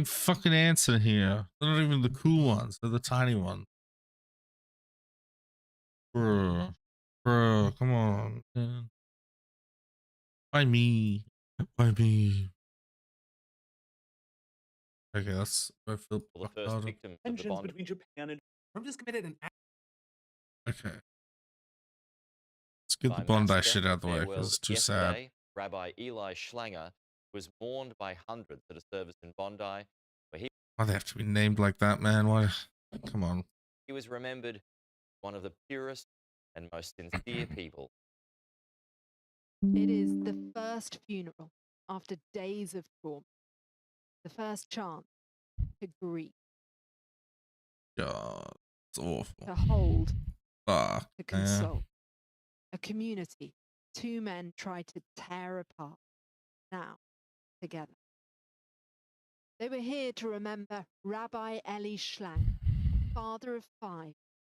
big fucking ants in here. They're not even the cool ones. They're the tiny ones. Bro, come on, man. Why me? Why me? Okay, that's I feel. The first victim of the Bondi. Between Japan and Trump just committed an act. Okay. Let's get the Bondi shit out of the way because it's too sad. Rabbi Eli Schlanger was mourned by hundreds at a service in Bondi, where he. Why they have to be named like that, man? Why? Come on. He was remembered one of the purest and most sincere people. It is the first funeral after days of trauma. The first chance to grieve. God, it's awful. To hold. Fuck, to console. A community two men tried to tear apart. Now, together. They were here to remember Rabbi Eli Schlang, father of 5,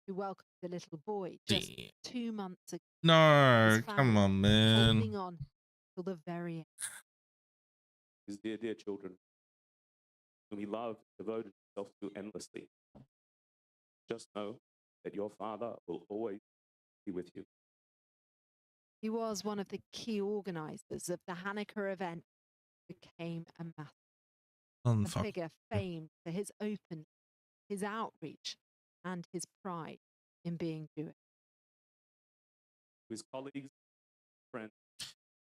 who welcomed a little boy just 2 months ago. No, come on, man. Holding on till the very end. His dear, dear children, whom he loved, devoted himself to endlessly. Just know that your father will always be with you. He was one of the key organizers of the Hanukkah event, became a master. A figure famed for his openness, his outreach, and his pride in being Jewish. His colleagues, friends.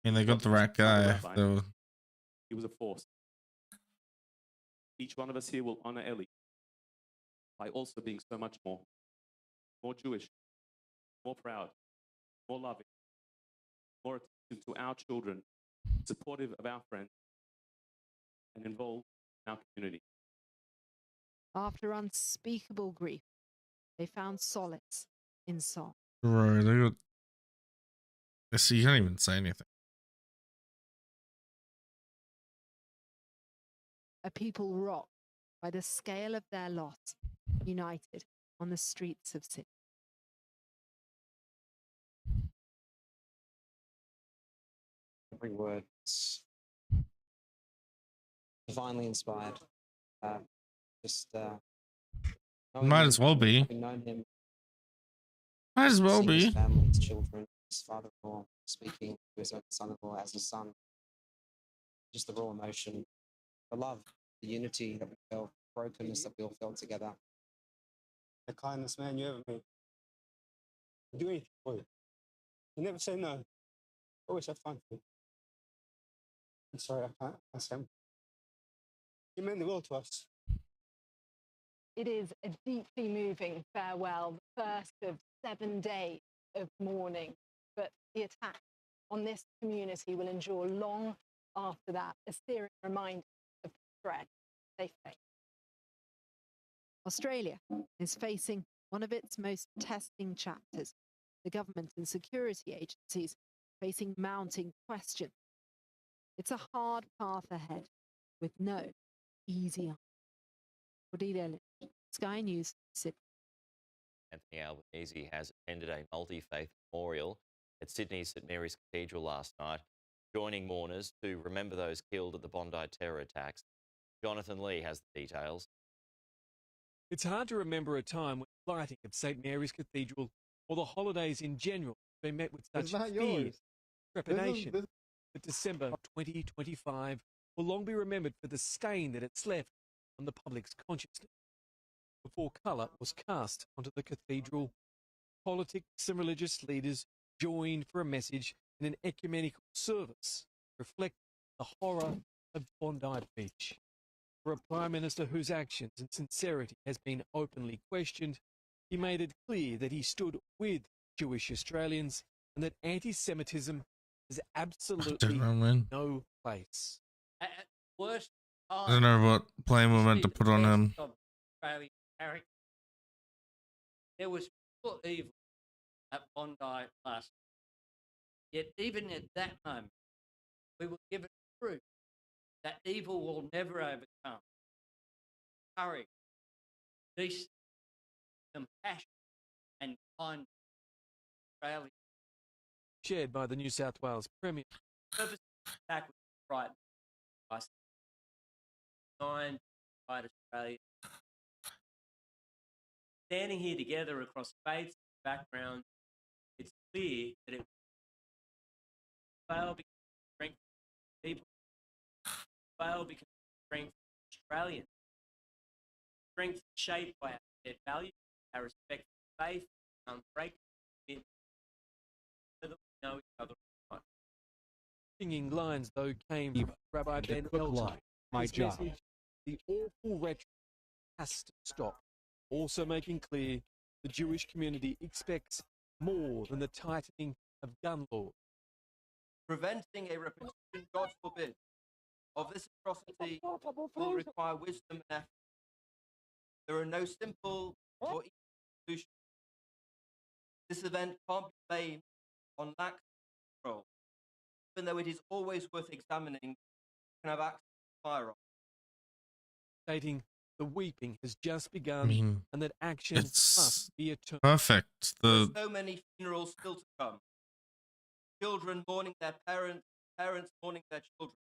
And they got the right guy. He was a force. Each one of us here will honor Eli by also being so much more. More Jewish, more proud, more loving, more attentive to our children, supportive of our friends, and involved in our community. After unspeakable grief, they found solace in song. Right, they got. See, you can't even say anything. A people rocked by the scale of their loss, united on the streets of Sydney. Every word's divinely inspired. Might as well be. Known him. Might as well be. His family, his children, his father-in-law, speaking to his own son-in-law as a son. Just the raw emotion, the love, the unity that we felt, the brokenness that we all felt together. The kindest man you ever met. You do anything for you. You never say no. Always have fun for you. I'm sorry, I can't say. You meant the world to us. It is a deeply moving farewell, the first of 7 days of mourning. But the attack on this community will endure long after that, a searing reminder of the threat they face. Australia is facing one of its most testing chapters. The government and security agencies facing mounting questions. It's a hard path ahead with no easy answer. Cordelia Lynch, Sky News, Sydney. Anthony Albanese has attended a multi-faith memorial at Sydney's St Mary's Cathedral last night, joining mourners to remember those killed at the Bondi terror attacks. Jonathan Lee has the details. It's hard to remember a time when the lighting of St Mary's Cathedral or the holidays in general have been met with such fear, trepidation. But December 2025 will long be remembered for the stain that it's left on the public's consciousness. Before colour was cast onto the cathedral, politics and religious leaders joined for a message in an ecumenical service reflecting the horror of Bondi Beach. For a Prime Minister whose actions and sincerity has been openly questioned, he made it clear that he stood with Jewish Australians and that anti-Semitism has absolutely no place. At worst time, I don't know what blame we're meant to put on him. There was pure evil at Bondi last night. Yet even at that moment, we were given proof that evil will never overcome. Courage, decency, compassion, and kindness. Australia. Shared by the New South Wales Premier. Purpose attack was right. 9 unified Australia. Standing here together across faiths and backgrounds, it's clear that it fail because of strength of people, fail because of strength of Australians, strength shaped by our shared values, our respect for faith, unbreakable commitment, so that we know each other right. Singing lines, though, came from Rabbi Ben Elton. His message, the awful rhetoric has to stop. Also making clear the Jewish community expects more than the tightening of gun laws. Preventing a repetition, God forbid, of this atrocity will require wisdom and effort. There are no simple or easy solutions. This event can't be blamed on lack of control, even though it is always worth examining who can have access to firearms. Stating the weeping has just begun, I mean, and that action must be a turn. Perfect. There's so many funerals still to come. Children mourning their parents, parents mourning their children.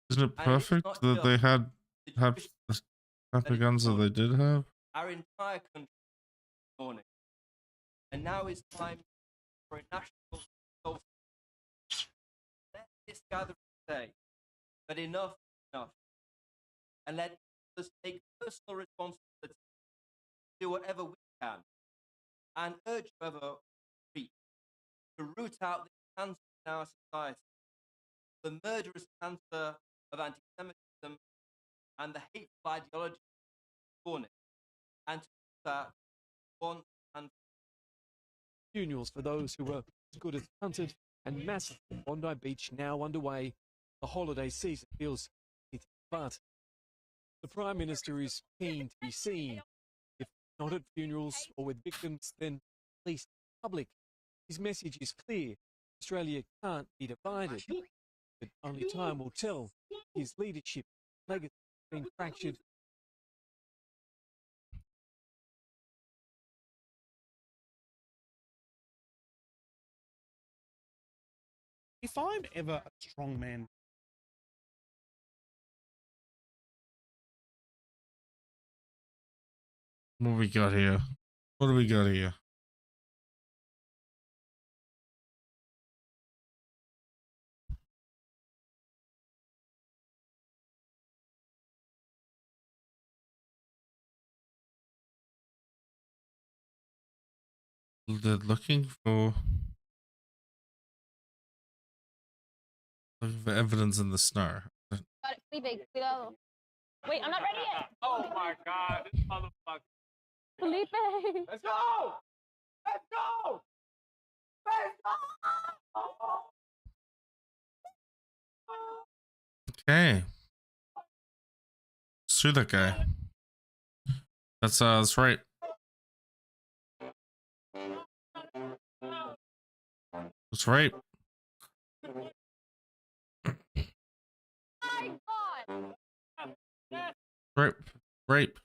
Isn't it perfect that they had the type of guns that they did have? Our entire country mourning. And now is time for a national solstice. Let this gathering say that enough is enough. And let us take personal responsibility, do whatever we can, and urge whoever we to root out the cancer in our society, the murderous cancer of anti-Semitism and the hateful ideology born it, and to do that once and Funerals for those who were as good as hunted and massacred on Bondi Beach now underway. The holiday season feels it, but the Prime Minister is keen to be seen, if not at funerals or with victims, then at least in public. His message is clear. Australia can't be divided, but only time will tell. His leadership legacy has been fractured. If I'm ever a strong man, What do we got here? What do we got here? They're looking for evidence in the snow. Felipe, cuidado. Wait, I'm not ready yet. Oh my God, this motherfucker. Felipe. Let's go! Let's go! Let's go! Okay. Sue that guy. That's right. That's right. Rape. Rape.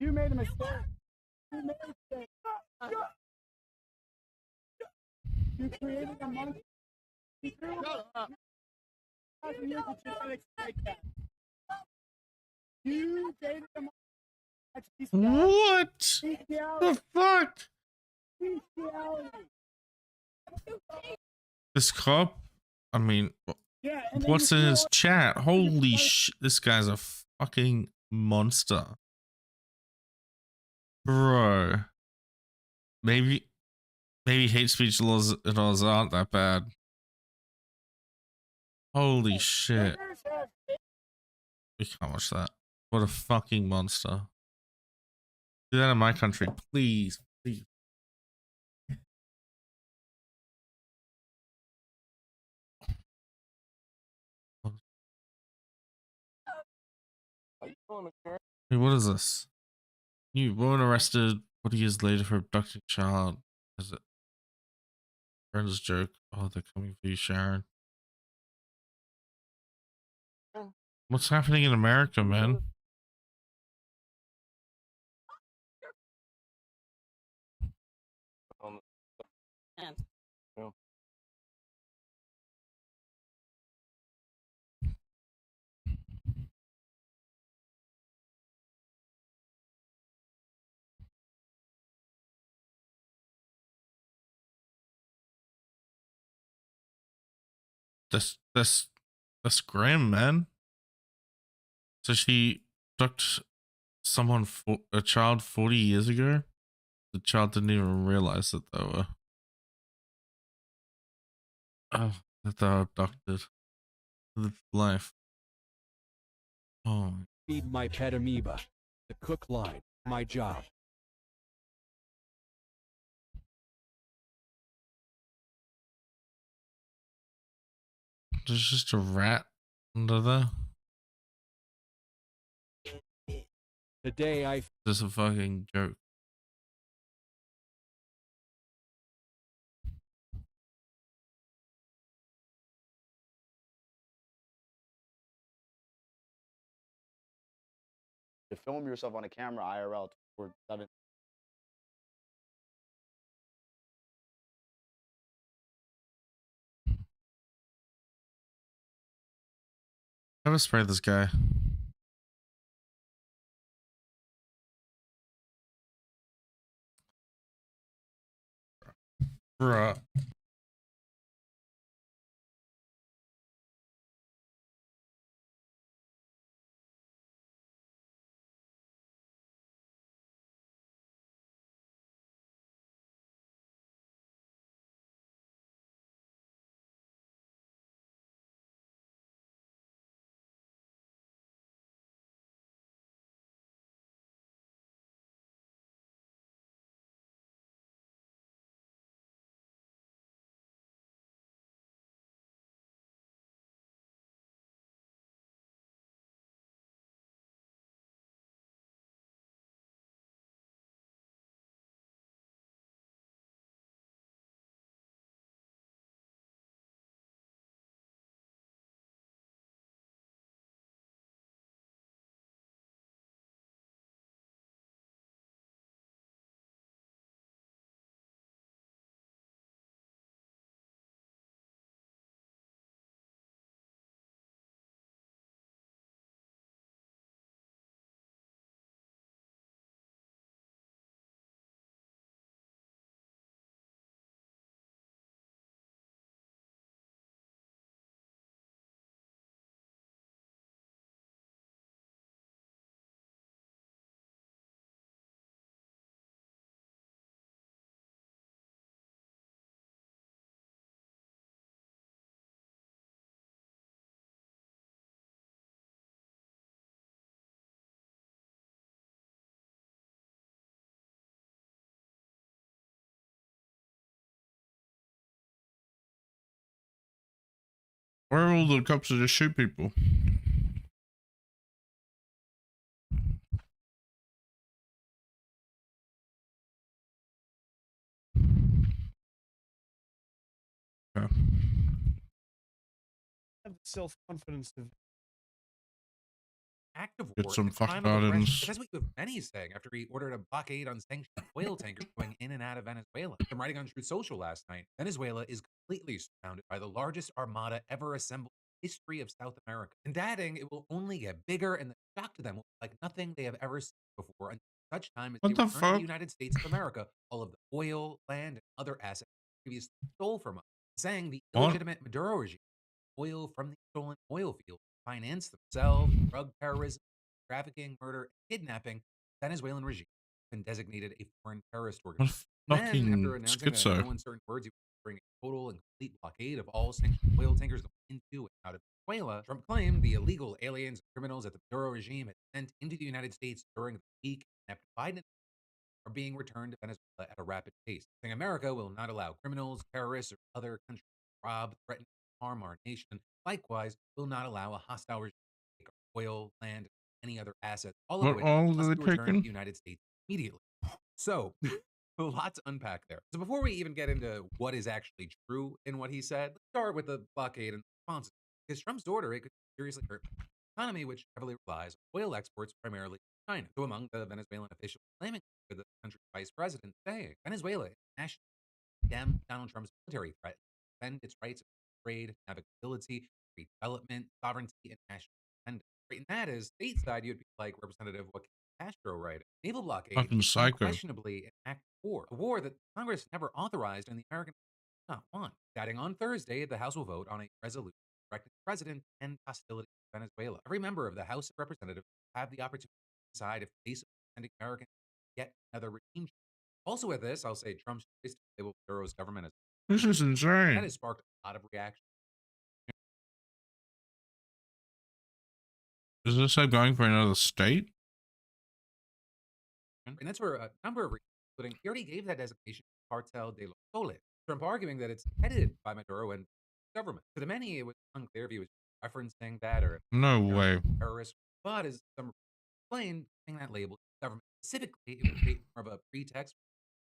you made a mistake. You made a mistake. You created a monster. You created You dated a monster. What the fuck? This cop? I mean, Yeah, what's in his chat? Holy shit, this guy's a fucking monster. Bro. Maybe hate speech laws aren't that bad. Holy shit. We can't watch that. What a fucking monster. Do that in my country, please. Please. Hey, what is this? New woman arrested 40 years later for abducting child. Is it friend's joke? Oh, they're coming for you, Sharon. What's happening in America, man? That's grim, man. So she abducted someone for a child 40 years ago. The child didn't even realize that they were that they were abducted. Live life. Oh, Feed my pet amoeba. The cook lied. My job. there's just a rat under there. Today I This is a fucking joke. To film yourself on a camera IRL for 7. Gotta spray this guy. Bruh. Where are all the cops that just shoot people? Yeah. Have the self-confidence of act of Get war some and a fuck crime of aggression. gardens. But that's what you have many saying after he ordered a blockade on sanctioned oil tankers going in and out of Venezuela. I'm writing on Truth Social last night. Venezuela is completely surrounded by the largest armada ever assembled in the history of South America. And adding, it will only get bigger, and the shock to them will be like nothing they have ever seen before until such time as What they the return to the fuck? United States of America all of the oil, land, and other assets previously stole from us, saying the What? illegitimate Maduro regime oil from the stolen oil fields finance themselves, drug terrorism, trafficking, murder, and kidnapping. The Venezuelan regime has been designated a foreign terrorist What organization. a And then, after fucking announcing that in schizo. no uncertain words, he was bring a total and complete blockade of all sanctioned oil tankers going into and out of Venezuela, Trump claimed the illegal aliens and criminals that the Maduro regime had sent into the United States during the weak and Biden are being returned to Venezuela at a rapid pace, saying America will not allow criminals, terrorists, or other countries to rob, threaten, or harm our nation. Likewise, will not allow a hostile regime to take our oil, land, and any other assets, all of What which all must are be they returned to taking? the United States immediately. So, a lot to unpack there. So, before we even get into what is actually true in what he said, let's start with the blockade and responses. Because Trump's order, it could seriously hurt the economy, which heavily relies on oil exports, primarily China. So, among the Venezuelan officials claiming for the country's vice president saying Venezuela is national condemn Donald Trump's military threat, defend its rights of trade, navigability, free development, sovereignty, and national independence. Right, and that is stateside, you'd be like Representative Joaquin Castro, right? Naval blockade Fucking is psycho. unquestionably an act of war, a war that Congress never authorized and the American not one. Adding on Thursday, the House will vote on a resolution directing the president and hostility to Venezuela. Every member of the House of Representatives will have the opportunity to decide if they support sending Americans yet another regime change. Also, with this, I'll say Trump's choice to label Maduro's government as This is that insane. has sparked a lot of reaction. Is this like going for another state? And that's for a number of reasons, including he already gave that designation to Cartel de los Soles. Trump arguing that it's headed by Maduro and government. To the many, it was unclear if he was referencing that or No way. terrorist. But as some explained, using that label to government specifically, it would create more of a pretext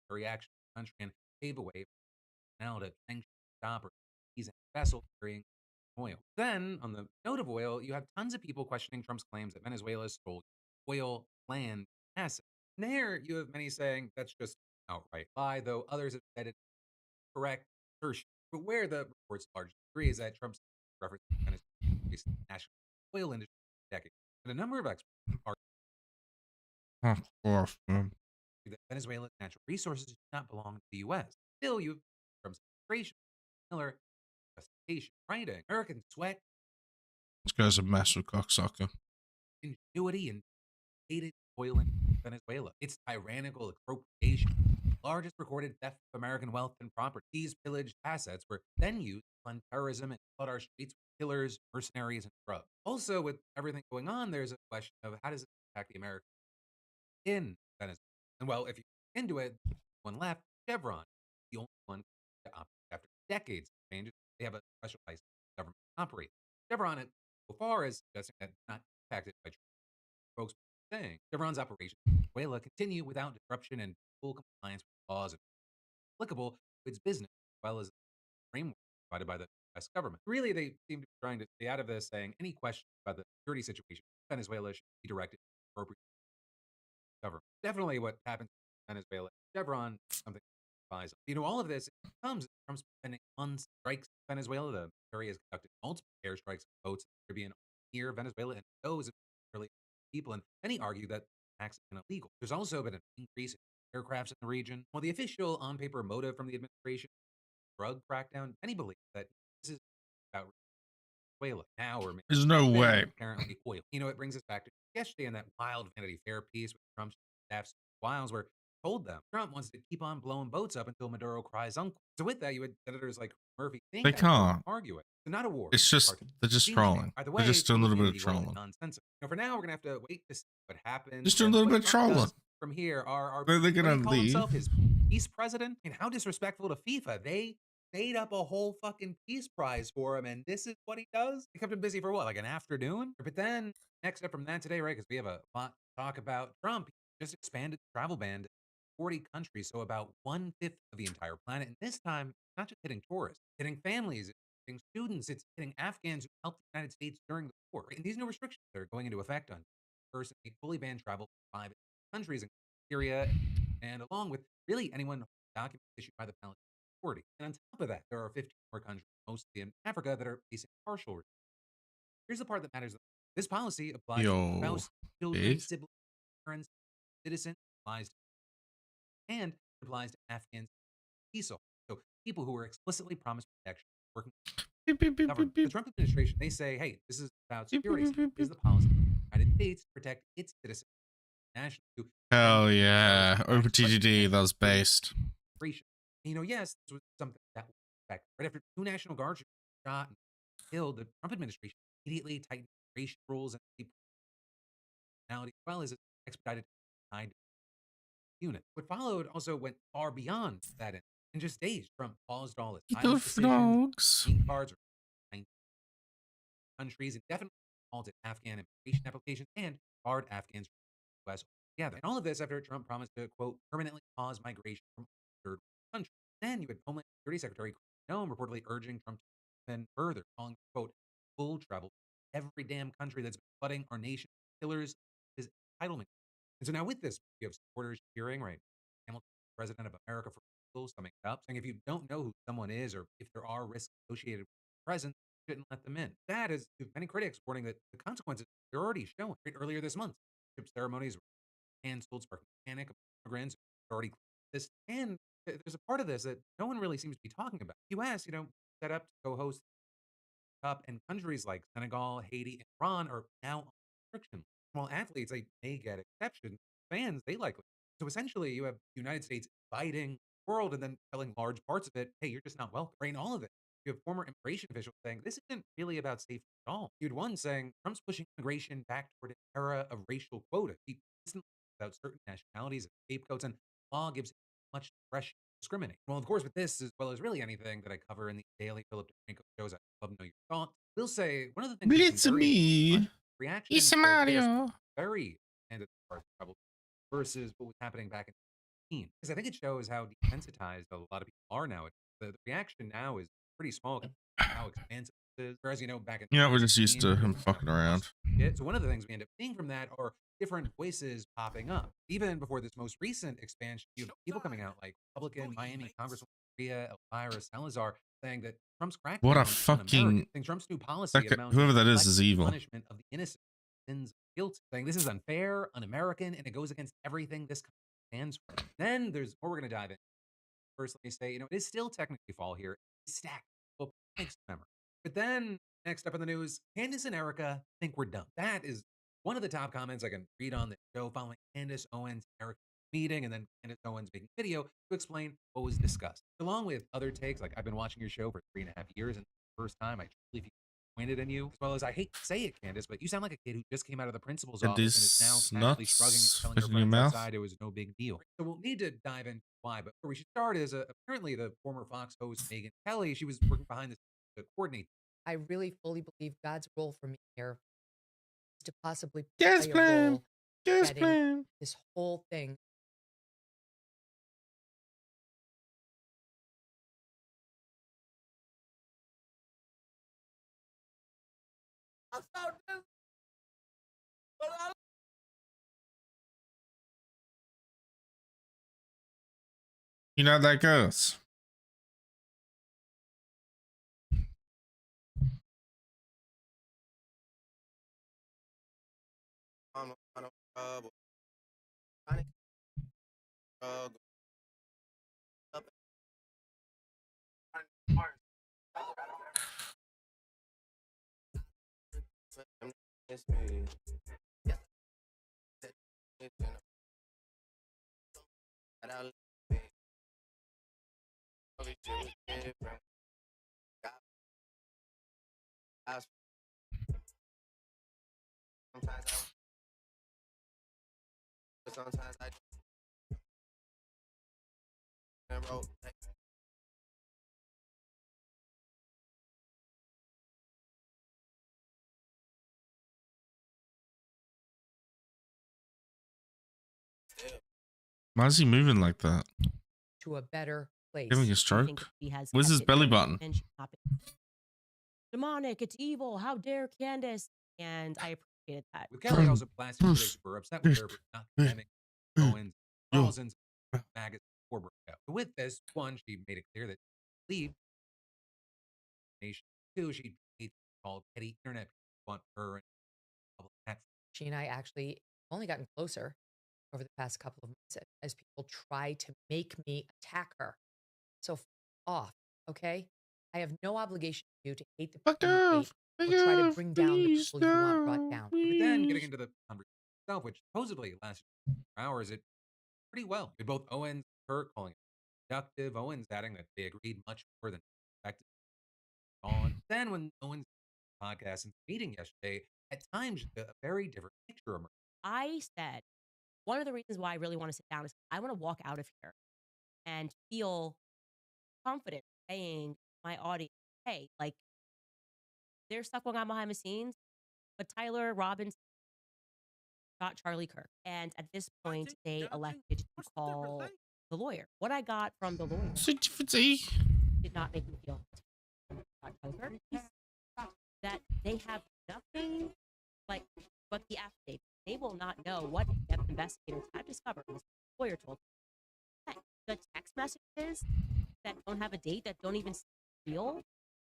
for reaction to the country and pave a way for now to sanction, stop, or seize a vessel carrying oil. Then, on the note of oil, you have tons of people questioning Trump's claims that Venezuela stole oil, land, assets. And there, you have many saying that's just outright lie, though others have said it's correct assertion. But where the reports largely agree is that Trump's reference to Venezuela's national oil industry for decades. And a number of experts argue Of course, man. that Venezuela's natural resources do not belong to the U.S. Still, you have Trump's administration, Miller, justification, writing, American sweat, This guy's a massive cocksucker. ingenuity, and hated oil in Venezuela. Its tyrannical expropriation, largest recorded theft of American wealth and property. These pillaged assets were then used to fund terrorism and flood our streets with killers, mercenaries, and drugs. Also, with everything going on, there's a question of how does it impact the Americans in Venezuela? And well, if you look into it, one left, Chevron, the only one to operate after decades of changes. They have a special license government to operate. Chevron, so far as suggesting that it's not impacted by folks saying Chevron's operations in Venezuela continue without disruption and full compliance with laws applicable to its business, as well as the framework provided by the U.S. government. Really, they seem to be trying to stay out of this, saying any questions about the security situation in Venezuela should be directed to the appropriate government. Definitely what happens in Venezuela, Chevron, something to advise on. All of this comes from spending months strikes in Venezuela. The military has conducted multiple airstrikes on boats in the Caribbean near Venezuela, and those have really people, and many argue that attacks have been illegal. There's also been an increase in aircrafts in the region. While the official on-paper motive from the administration, drug crackdown, many believe that this is about Venezuela now or maybe There's no way. apparently oil. It brings us back to yesterday in that wild Vanity Fair piece with Trump's staff's Wiles, where told them Trump wants to keep on blowing boats up until Maduro cries uncle. So with that, you had senators like Murphy think They can't. argue it. So not a war. It's just they're just trolling. Either They're way, just doing a it little would bit be of illegal and trolling. nonsensical. For now, we're gonna have to wait to see what happens. Just do a and little what bit of Trump does trolling. from here. Are They're what do gonna you call leave. himself his peace president? And how disrespectful to FIFA. They made up a whole fucking peace prize for him, and this is what he does. They kept him busy for what, like an afternoon? But then next up from that today, right? Because we have a lot to talk about. Trump just expanded the travel ban to 40 countries, so about 1/5 of the entire planet. And this time, it's not just hitting tourists, it's hitting families, it's hitting students, it's hitting Afghans who helped the United States during the war. And these new restrictions are going into effect on first, they fully ban travel to 5 countries, including Syria, and along with really anyone with documents issued by the Palestinian Authority. And on top of that, there are 15 more countries, mostly in Africa, that are facing partial restrictions. Here's the part that matters. This policy applies to spouse, children, big. siblings, parents, citizens, applies to and applies to Afghans peace officers. So people who were explicitly promised protection working with the government. The Trump administration, they say, hey, this is about security. This is the policy of the United States to protect its citizens nationally. Hell yeah. Over TGD, that was based. Yes, this was something that was expected. Right after 2 National Guards were shot and killed, the Trump administration immediately tightened immigration rules and as well as expedited unit. What followed also went far beyond that. In just days, Trump paused all his Eat those decisions, dogs. green cards, or 19 countries, and definitely halted Afghan immigration applications and barred Afghans from the U.S. altogether. And all of this after Trump promised to, quote, permanently pause migration from third world countries. Then you had Homeland Security Secretary Noam reportedly urging Trump to then further, calling, quote, full travel to every damn country that's been flooding our nation killers is entitlement. And so now with this, you have supporters cheering, right? Hamilton, president of America for People, summing it up, saying if you don't know who someone is or if there are risks associated with the presence, you shouldn't let them in. That is many critics warning that the consequences are already showing. Right? Earlier this month, ship ceremonies were canceled, sparking panic of immigrants who already this, and there's a part of this that no one really seems to be talking about. U.S., set up to co-host Cup, and countries like Senegal, Haiti, and Iran are now on restriction. While athletes, they may get exceptions, fans, they likely. So essentially, you have the United States inviting the world and then telling large parts of it, hey, you're just not welcome. Right? All of it. You have former immigration officials saying this isn't really about safety at all. You had one saying Trump's pushing immigration back toward an era of racial quotas. He instantly about certain nationalities and scapegoats, and law gives much discretion to discriminate. Well, of course, with this, as well as really anything that I cover in the daily Philip DeFranco shows, I love to know your thoughts. We'll say one of the things that's Blitz been very me. reaction It's to this Mario. very ended trouble versus what was happening back in 2018. Because I think it shows how desensitized a lot of people are now. The reaction now is pretty small. How expansive it is. Whereas, back in We're just used 2018, to him fucking around. so one of the things we end up seeing from that are different voices popping up. Even before this most recent expansion, you have people coming out like Republican Miami Congresswoman Maria Elvira Salazar saying that Trump's crackdown What a on fucking Americans, saying Trump's new policy amounts whoever to that is selective evil. punishment of the innocent, sins of guilt, saying this is unfair, un-American, and it goes against everything this country stands for. Then there's more we're going to dive in. First, let me say, it is still technically fall here. It's stacked. Well, thanks, remember. But then, next up in the news, Candace and Erica think we're done. That is one of the top comments I can read on the show following Candace Owens and Erica meeting, and then Candace Owens making a video to explain what was discussed. Along with other takes, like I've been watching your show for 3.5 years, and the first time I truly feel disappointed in you, as well as I hate to say it, Candace, but you sound like a kid who just came out of the principal's It office and is is now casually shrugging and nuts. telling Put her it in your friends mouth. outside it was no big deal. So we'll need to dive into why, but where we should start is apparently the former Fox host Megyn Kelly, she was working behind the scenes to coordinate. I really fully believe God's role for me here is to possibly Gas play a plan. role Gas getting plan. this whole thing. You know how that goes. Sometimes I wrote. Why is he moving like that? To a better place. Giving a stroke? Where's his belly button? Demonic, it's evil. How dare Candace? And I appreciated that. With Kelly also blasting critics were upset with her for not condemning Owens, thousands of maggots before breakout. With this, one, she made it clear that she believed nation. Two, she called petty internet people want her and public hat. She and I actually only gotten closer over the past couple of months as people try to make me attack her. So off, okay? I have no obligation to you to hate the people you hate or try to bring down the people you want brought down. But then getting into the conversation itself, which supposedly lasted 4 hours, it pretty well. With both Owens and Kirk calling it productive, Owens adding that they agreed much more than expected. Then when Owens podcast and meeting yesterday, at times a very different picture emerged. I said one of the reasons why I really want to sit down is I want to walk out of here and feel confident saying to my audience, hey, like there's stuff going on behind the scenes, but Tyler Robbins got Charlie Kirk. And at this point, they elected to call the lawyer. What I got from the lawyer did not make me feel Tyler Kirk. He said that they have nothing like but the affidavit. They will not know what in-depth investigators have discovered. The lawyer told me the text messages that don't have a date, that don't even feel,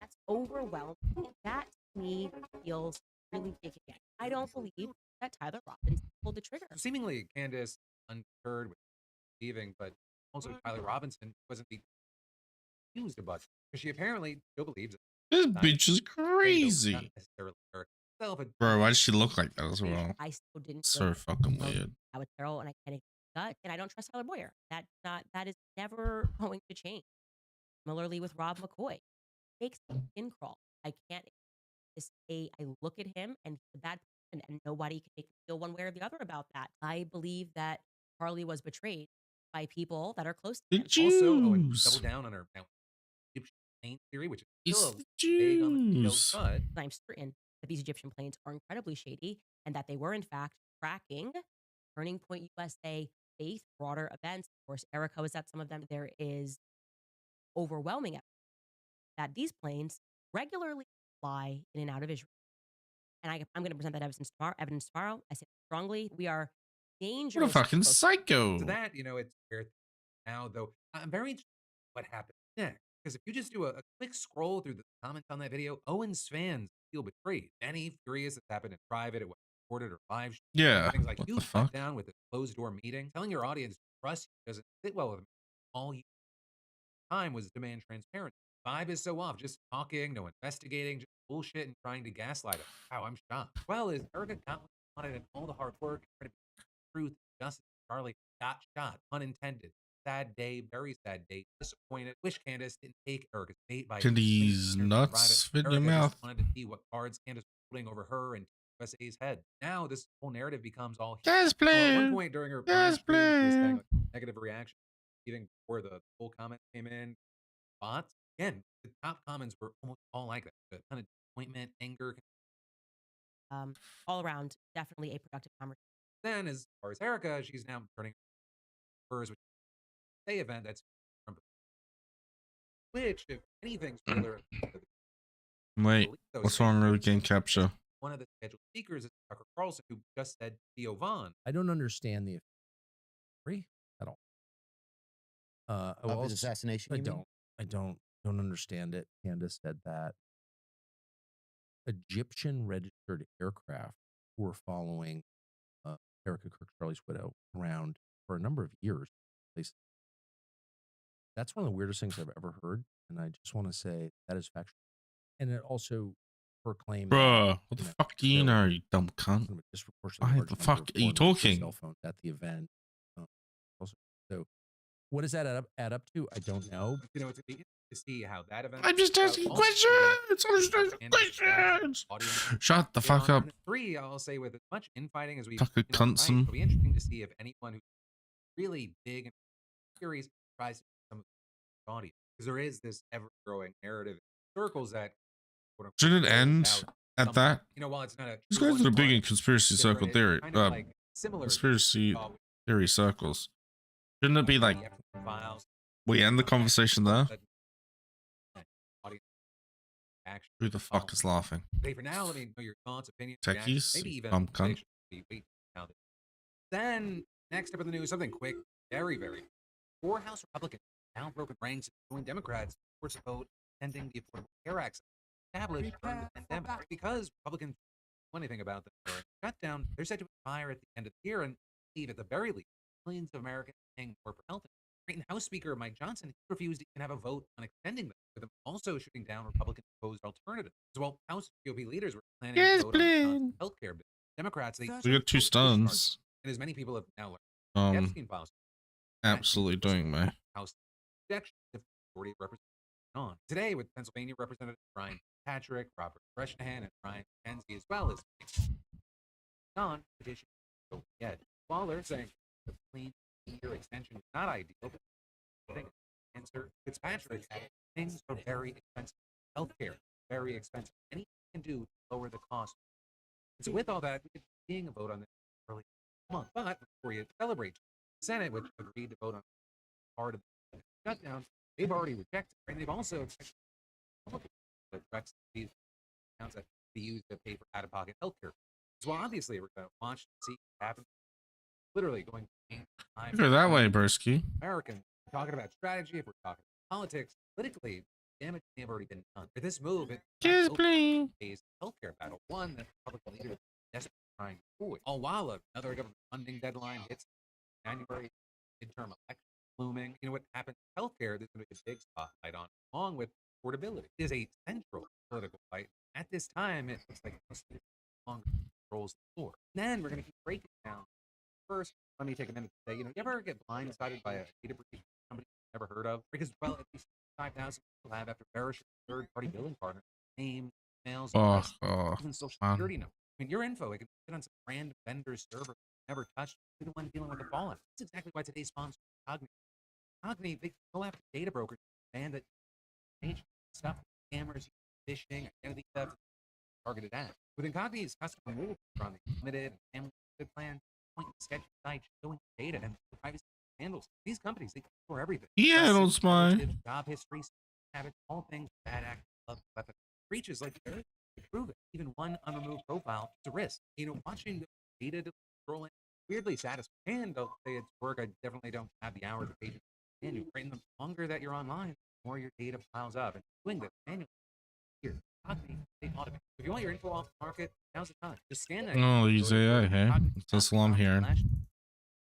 that's overwhelming. That to me feels really big again. I don't believe that Tyler Robbins pulled the trigger. So seemingly, Candace undeterred with leaving, but Also, Tyler Robinson wasn't accused about it because she apparently still believes it. This bitch is crazy. Bro, why does she look like that as well? I still didn't So fucking weird. I would Carol, and I can't gut, and I don't trust Tyler Boyer. That is never going to change. Similarly with Rob McCoy, makes my skin crawl. I can't. I look at him, and he's a bad person, and nobody can make me feel one way or the other about that. I believe that Carly was betrayed by people that are close to him. Also, and double down on her Egyptian plane theory, which is still vague on the details, but I'm certain that these Egyptian planes are incredibly shady, and that they were in fact tracking Turning Point USA faith, broader events. Of course, Erica was at some of them. There is overwhelming evidence that these planes regularly fly in and out of Israel. And I'm going to present that evidence tomorrow. I say strongly, we are dangerous. What a fucking psycho. So that, it's weird. Now, though, I'm very interested in what happened next. Because if you just do a quick scroll through the comments on that video, Owen's fans feel betrayed. Many furious that happened in private, it was recorded or live. Yeah, Things like what you the shut fuck? down with a closed door meeting. Telling your audience to trust you doesn't sit well with me. All you time was demand transparency. Vibe is so off. Just talking, no investigating, just bullshit and trying to gaslight him. Wow, I'm shocked. Well, as Erica got what she wanted and all the hard work, truth, justice, Charlie got shot, unintended. Sad day, very sad day. Disappointed. Wish Candace didn't take Erica's bait by Can these nuts fit in your Erica mouth? just wanted to see what cards Candace was holding over her and USA's head. Now this whole narrative becomes all Yes, Well, at one please. point during her Yes, live stream, she was saying please. like, negative reaction, even before the full comment came in. Bots again, the top comments were almost all like that. A ton of disappointment, anger. All around, definitely a productive conversation. Then, as far as Erica, she's now turning hers, which is a event that's which, if anything's further. Wait, what's wrong with the game capture? One of the scheduled speakers is Tucker Carlson, who just said Theo Vaughn. I don't understand the free at all. Of his assassination, you mean? I don't understand it. Candace said that Egyptian registered aircraft were following Erica Kirk Charlie's widow around for a number of years. That's one of the weirdest things I've ever heard, and I just want to say that is factual. And it also proclaimed, Bruh, what the fuck do you know, you dumb cunt? Why the fuck are you talking? Cell phones at the event. So, what does that add up to? I don't know. It's to see how that event. I'm just asking questions. I'm just asking questions. Shut the fuck up. 3, I'll say, with as much infighting as we Tucker Cunson. It'll be interesting to see if anyone who's really big and curious tries to some of the audience, because there is this ever-growing narrative in circles that Should it end at that? While it's not a Let's go to the big in conspiracy different, circle it's theory. kind of like similar Conspiracy theory circles. Shouldn't it be like we end the conversation there? Who the fuck is laughing? Hey, for now, let me know your thoughts, opinions, Techies? reactions, maybe even Dumb cunt. Then, next up in the news, something quick, very, very. 4 House Republicans now broken ranks and joined Democrats for vote ending the Affordable Care Act established during the pandemic. Because Republicans don't know anything about the shutdown, they're set to expire at the end of the year and leave at the very least millions of Americans paying more for health. And House Speaker Mike Johnson refused to even have a vote on extending them, with them also shooting down Republican proposed alternatives. So while House GOP leaders were planning to vote on health care bills, Democrats, We got 2 stuns. and as many people have now learned, Epstein files Absolutely doing my House objection if the majority of representatives on. Today, with Pennsylvania Representatives Brian Patrick, Robert Bresnahan, and Ryan McKenzie, as well as non petition go ahead. Waller saying the clean year extension is not ideal, but I think answer Fitzpatrick things are very expensive. Healthcare, very expensive. Anything you can do to lower the cost. And so with all that, we could be seeing a vote on this early month. But before you celebrate, the Senate, which agreed to vote on part of the shutdown, they've already rejected, and they've also the directs these accounts that be used to pay for out-of-pocket healthcare. So obviously, we're going to watch and see what happens. Literally going to go that way, Bursky. Americans talking about strategy. If we're talking politics, politically, damage may have already been done. For this move, it pays healthcare battle, one that Republican leaders are desperately trying to avoid. All while another government funding deadline hits January midterm election. looming. You know what happens in healthcare? There's going to be a big spotlight on, along with affordability. It is a central political fight. At this time, it looks like most of the longer controls the floor. Then we're going to keep breaking it down. First, let me take a minute to say, you ever get blindsided by a data breach company you've never heard of? Because, well, at least 5,000 people have after Verish, third-party billing partner, names, emails, even social security numbers. I mean, your info, it can sit on some random vendor's server never touched. You're the one dealing with the fallout. That's exactly why today's sponsor, Cogni, they go after data brokers, and that stuff, scammers, phishing, identity theft, targeted ads. With Incogni's customer rules on the limited and family plan, point sketch site showing data and privacy handles. These companies, they store everything. He handles my job history, habits, all things bad act, love, weapon. Breaches like to prove it. Even one unremoved profile is a risk. Watching the data scrolling weirdly satisfying. And they'll say it's work. I definitely don't have the hours of patience. And you bring them longer that you're online, the more your data piles up. And doing this manually here. If you want your info off the market, now's the time. Just scan that. Oh, use AI, hey? That's what I'm hearing.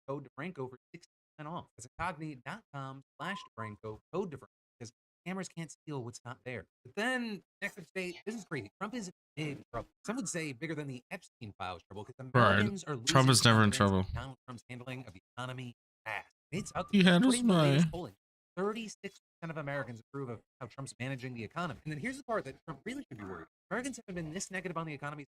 Code DeFranco for 60% off. That's cogni.com/DeFranco, code DeFranco, because scammers can't steal what's not there. But then, next update, this is crazy. Trump is in big trouble. Some would say bigger than the Epstein files trouble, because Americans are losing Trump is never in confidence trouble. Donald Trump's handling of the economy fast. It's He handles according to the latest my. polling, 36% of Americans approve of how Trump's managing the economy. And then here's the part that Trump really should be worried. Americans haven't been this negative on the economy.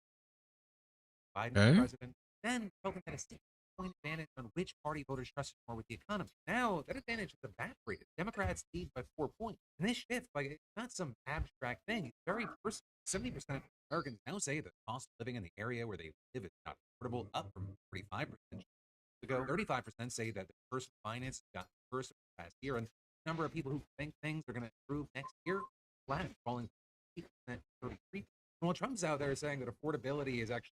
Biden president, then Republicans had a 6-point advantage on which party voters trusted more with the economy. Now that advantage is evaporated. Democrats lead by 4 points. And this shift, it's not some abstract thing. It's very personal. 70% of Americans now say the cost of living in the area where they live is not affordable, up from 45% ago. 35% say that the personal finance got worse over the past year, and the number of people who think things are going to improve next year flat, falling 8%, 33%. Well, Trump's out there saying that affordability is actually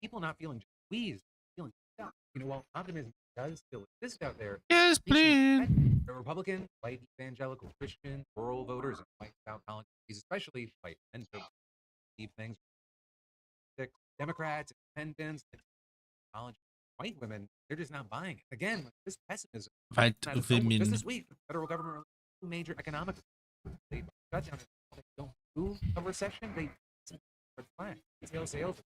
people not feeling squeezed, feeling stuck. While optimism does still exist out there, yes, please. The Republican, white evangelical Christian, rural voters, and white South college, especially white men, believe things. Democrats, independents, college, white women, they're just not buying it. Again, this pessimism. White Just women. this week, the federal government released 2 major economic. They shut down. They don't move a recession. They plan. Retail sales.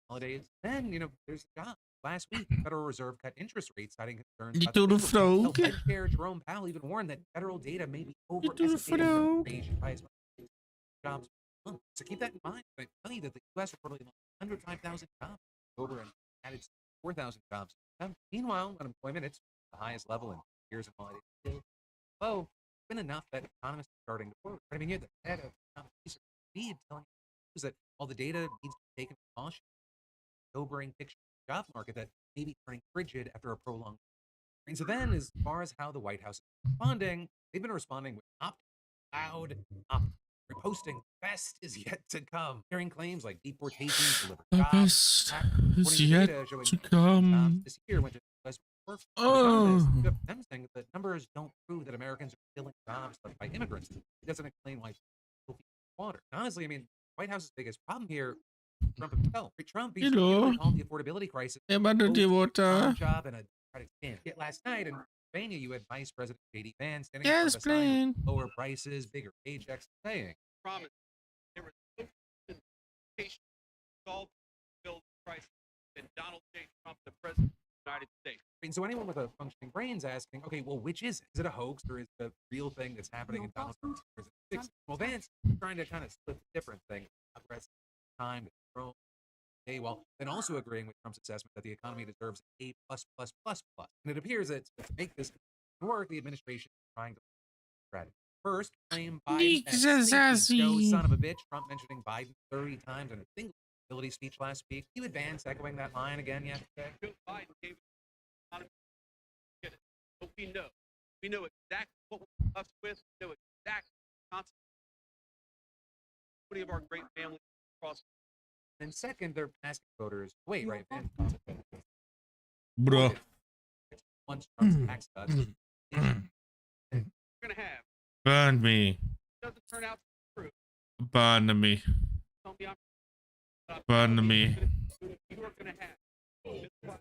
Holidays. Then there's a job. Last week, the Federal Reserve cut interest rates, citing concerns about Little frog. Fed Chair Jerome Powell even warned that federal data may be overestimated by as much as jobs. So keep that in mind. I tell you that the U.S. reportedly lost 105,000 jobs over and added 4,000 jobs. Meanwhile, unemployment it's the highest level in years, and while it is still low, it's been enough that economists are starting to work. I mean, you're the head of economic research lead telling you that all the data needs to be taken with caution. Sobering picture of the job market that may be turning frigid after a prolonged. And so then, as far as how the White House is responding, they've been responding with loud, reposting best is yet to come, hearing claims like deportations, delivered jobs, is yet to come. This year went to less work. Them saying that the numbers don't prove that Americans are filling jobs left by immigrants. It doesn't explain why people water. Honestly, I mean, White House's biggest problem here. Trump himself. Trump, he's called the affordability crisis. Job and a Democratic stand. Yet last night in Pennsylvania, you had Vice President J.D. Vance standing in front of a sign with lower prices, bigger paychecks, saying, "Promise there was no patient solve build crisis than Donald J. Trump, the president of the United States." I mean, so anyone with a functioning brain's asking, okay, well, which is it? Is it a hoax or is it a real thing that's happening in Donald Trump's? Well, Vance trying to kind of split the different thing. Time while then also agreeing with Trump's assessment that the economy deserves A+++++. And it appears that to make this work, the administration is trying to strategy. First, claim Biden as son of a bitch. Trump mentioning Biden 30 times in a single ability speech last week. You advance echoing that line again yesterday. Joe Biden gave it. But we know exactly what we're us with. We know exactly the consequences. Many of our great families across. And second, they're asking voters, wait, right, man. Bro. Once Trump's tax cuts, we're gonna have. Burn me. Doesn't turn out true. Burn me. Burn me. You are going to have this class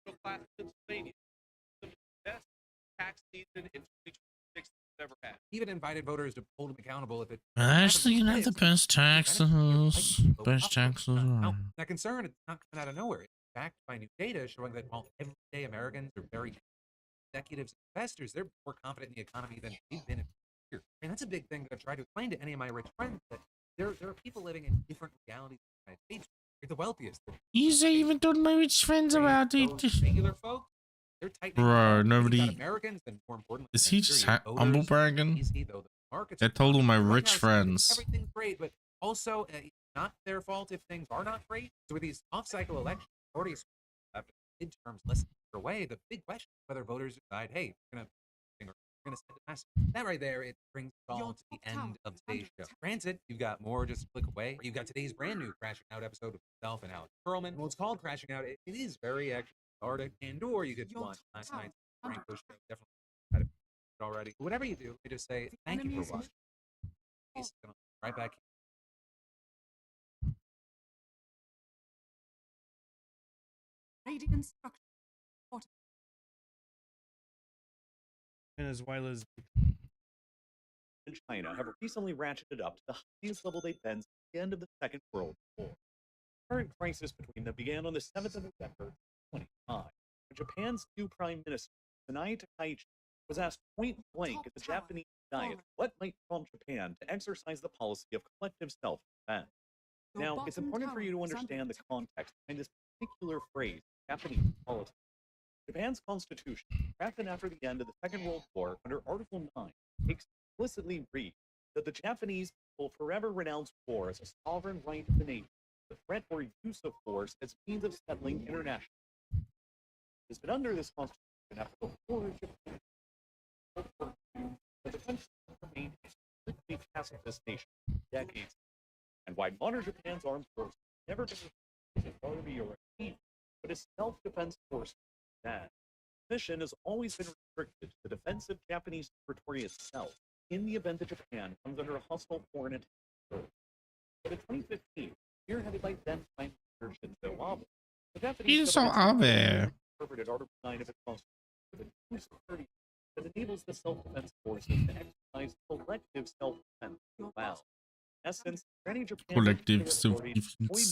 of Pennsylvania, the best tax season in 2026 we've ever had. Even invited voters to hold him accountable if it Actually, you have the best taxes. Best taxes. That concern, it's not coming out of nowhere. It's backed by new data showing that while everyday Americans are very executives and investors, they're more confident in the economy than we've been in years. And that's a big thing that I've tried to explain to any of my rich friends, that there are people living in different realities in the United States. You're the wealthiest. Easy, even told my rich friends about it. Regular folks, they're tightening. Bro, nobody. Americans, and more importantly, Is he just humble bragging? I told all my rich friends. Everything's great, but also not their fault if things are not great. So with these off-cycle elections, already midterms less than a year away, the big question is whether voters decide, hey, we're gonna send a message. That right there, it brings us all to the end of today's show. Granted, you've got more just a click away. You've got today's brand new Crashing Out episode with myself and Alex Perlman. Well, it's called Crashing Out. It is very actually cathartic, and/or you could watch last night's Franco show. Definitely had it already. Whatever you do, I just say thank you for watching. Peace. Right back. Instruction. Venezuela's in China have recently ratcheted up to the highest level they've been since the end of the Second World War. The current crisis between them began on the 7th of November, 2025, when Japan's new Prime Minister, Sanae Takaichi, was asked point blank at the Japanese Diet what might prompt Japan to exercise the policy of collective self-defense. Now, it's important for you to understand the context behind this particular phrase, Japanese policy. Japan's constitution, crafted after the end of the Second World War under Article 9, explicitly reads that the Japanese will forever renounce war as a sovereign right of the nation, the threat or use of force as means of settling international. It has been under this constitution after the war in Japan that the country remained a strictly pacifist nation for decades, and why modern Japan's armed forces have never been as an army or a team, but a self-defense force. That mission has always been restricted to the defense of Japanese territory itself in the event that Japan comes under a hostile foreign attack. But in 2015, spearheaded by then Prime Minister Shinzo Abe, the Japanese interpreted Article 9 of its constitution with a new security that enables the self-defense forces to exercise collective self-defense as well. In essence, granting Japan Collective deploy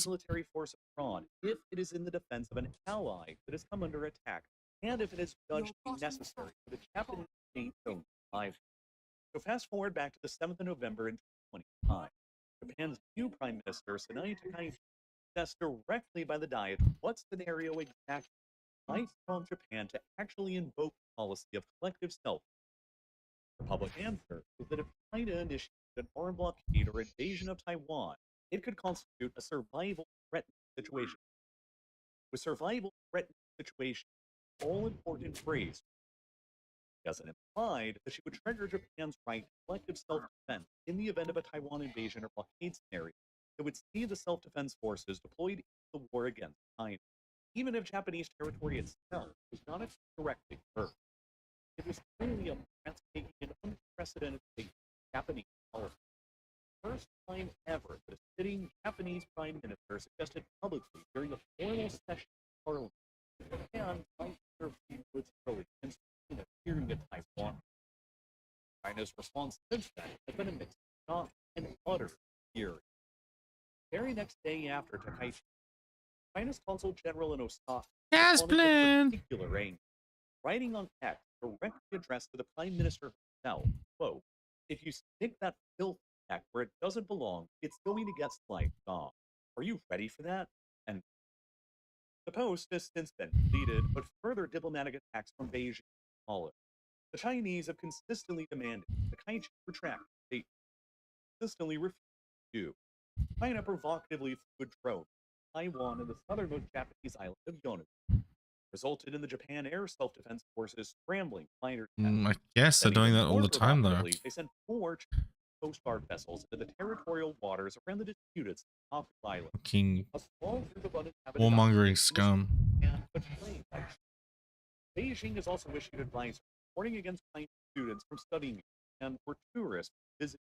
military force abroad if it is in the defense of an ally that has come under attack, and if it is judged to be necessary for the Japanese state to survive. So fast forward back to the 7th of November in 2025. Japan's new Prime Minister, Sanae Takaichi, asked directly by the Diet what scenario exactly might prompt Japan to actually invoke the policy of collective self. The public answer is that if China initiated an armed blockade or invasion of Taiwan, it could constitute a survival threatening situation. With survival threatening situation, all important phrase doesn't implied that she would trigger Japan's right to collective self-defense in the event of a Taiwan invasion or blockade scenario that would see the self-defense forces deployed in the war against China, even if Japanese territory itself was not directly hurt. It was clearly a breathtaking and unprecedented state of Japanese policy. First time ever that a sitting Japanese prime minister suggested publicly during a formal session of parliament that Japan might intervene with Italy in a hearing at Taiwan. China's response since then has been a mix of shock and utter fury. The very next day after Takaichi, China's consul general in Osaka responded with particular anger, writing on X directly addressed to the prime minister himself, quote, "If you stick that filth back where it doesn't belong, it's going to get sliced off. Are you ready for that?" And the post has since been deleted, but further diplomatic attacks from Beijing followed. The Chinese have consistently demanded the Takaichi retract the statement, consistently refused to do. China provocatively flew a drone Taiwan and the southernmost Japanese island of Yonaguni, resulted in the Japan Air Self-Defense Forces scrambling fighter jets. I guess they're doing that all the time, though. They sent 4 Coast Guard vessels into the territorial waters around the disputed Hawk Island. Fucking A small group of uninhabited warmongering scum. Beijing has also issued advice warning against Chinese students from studying and for tourists visiting.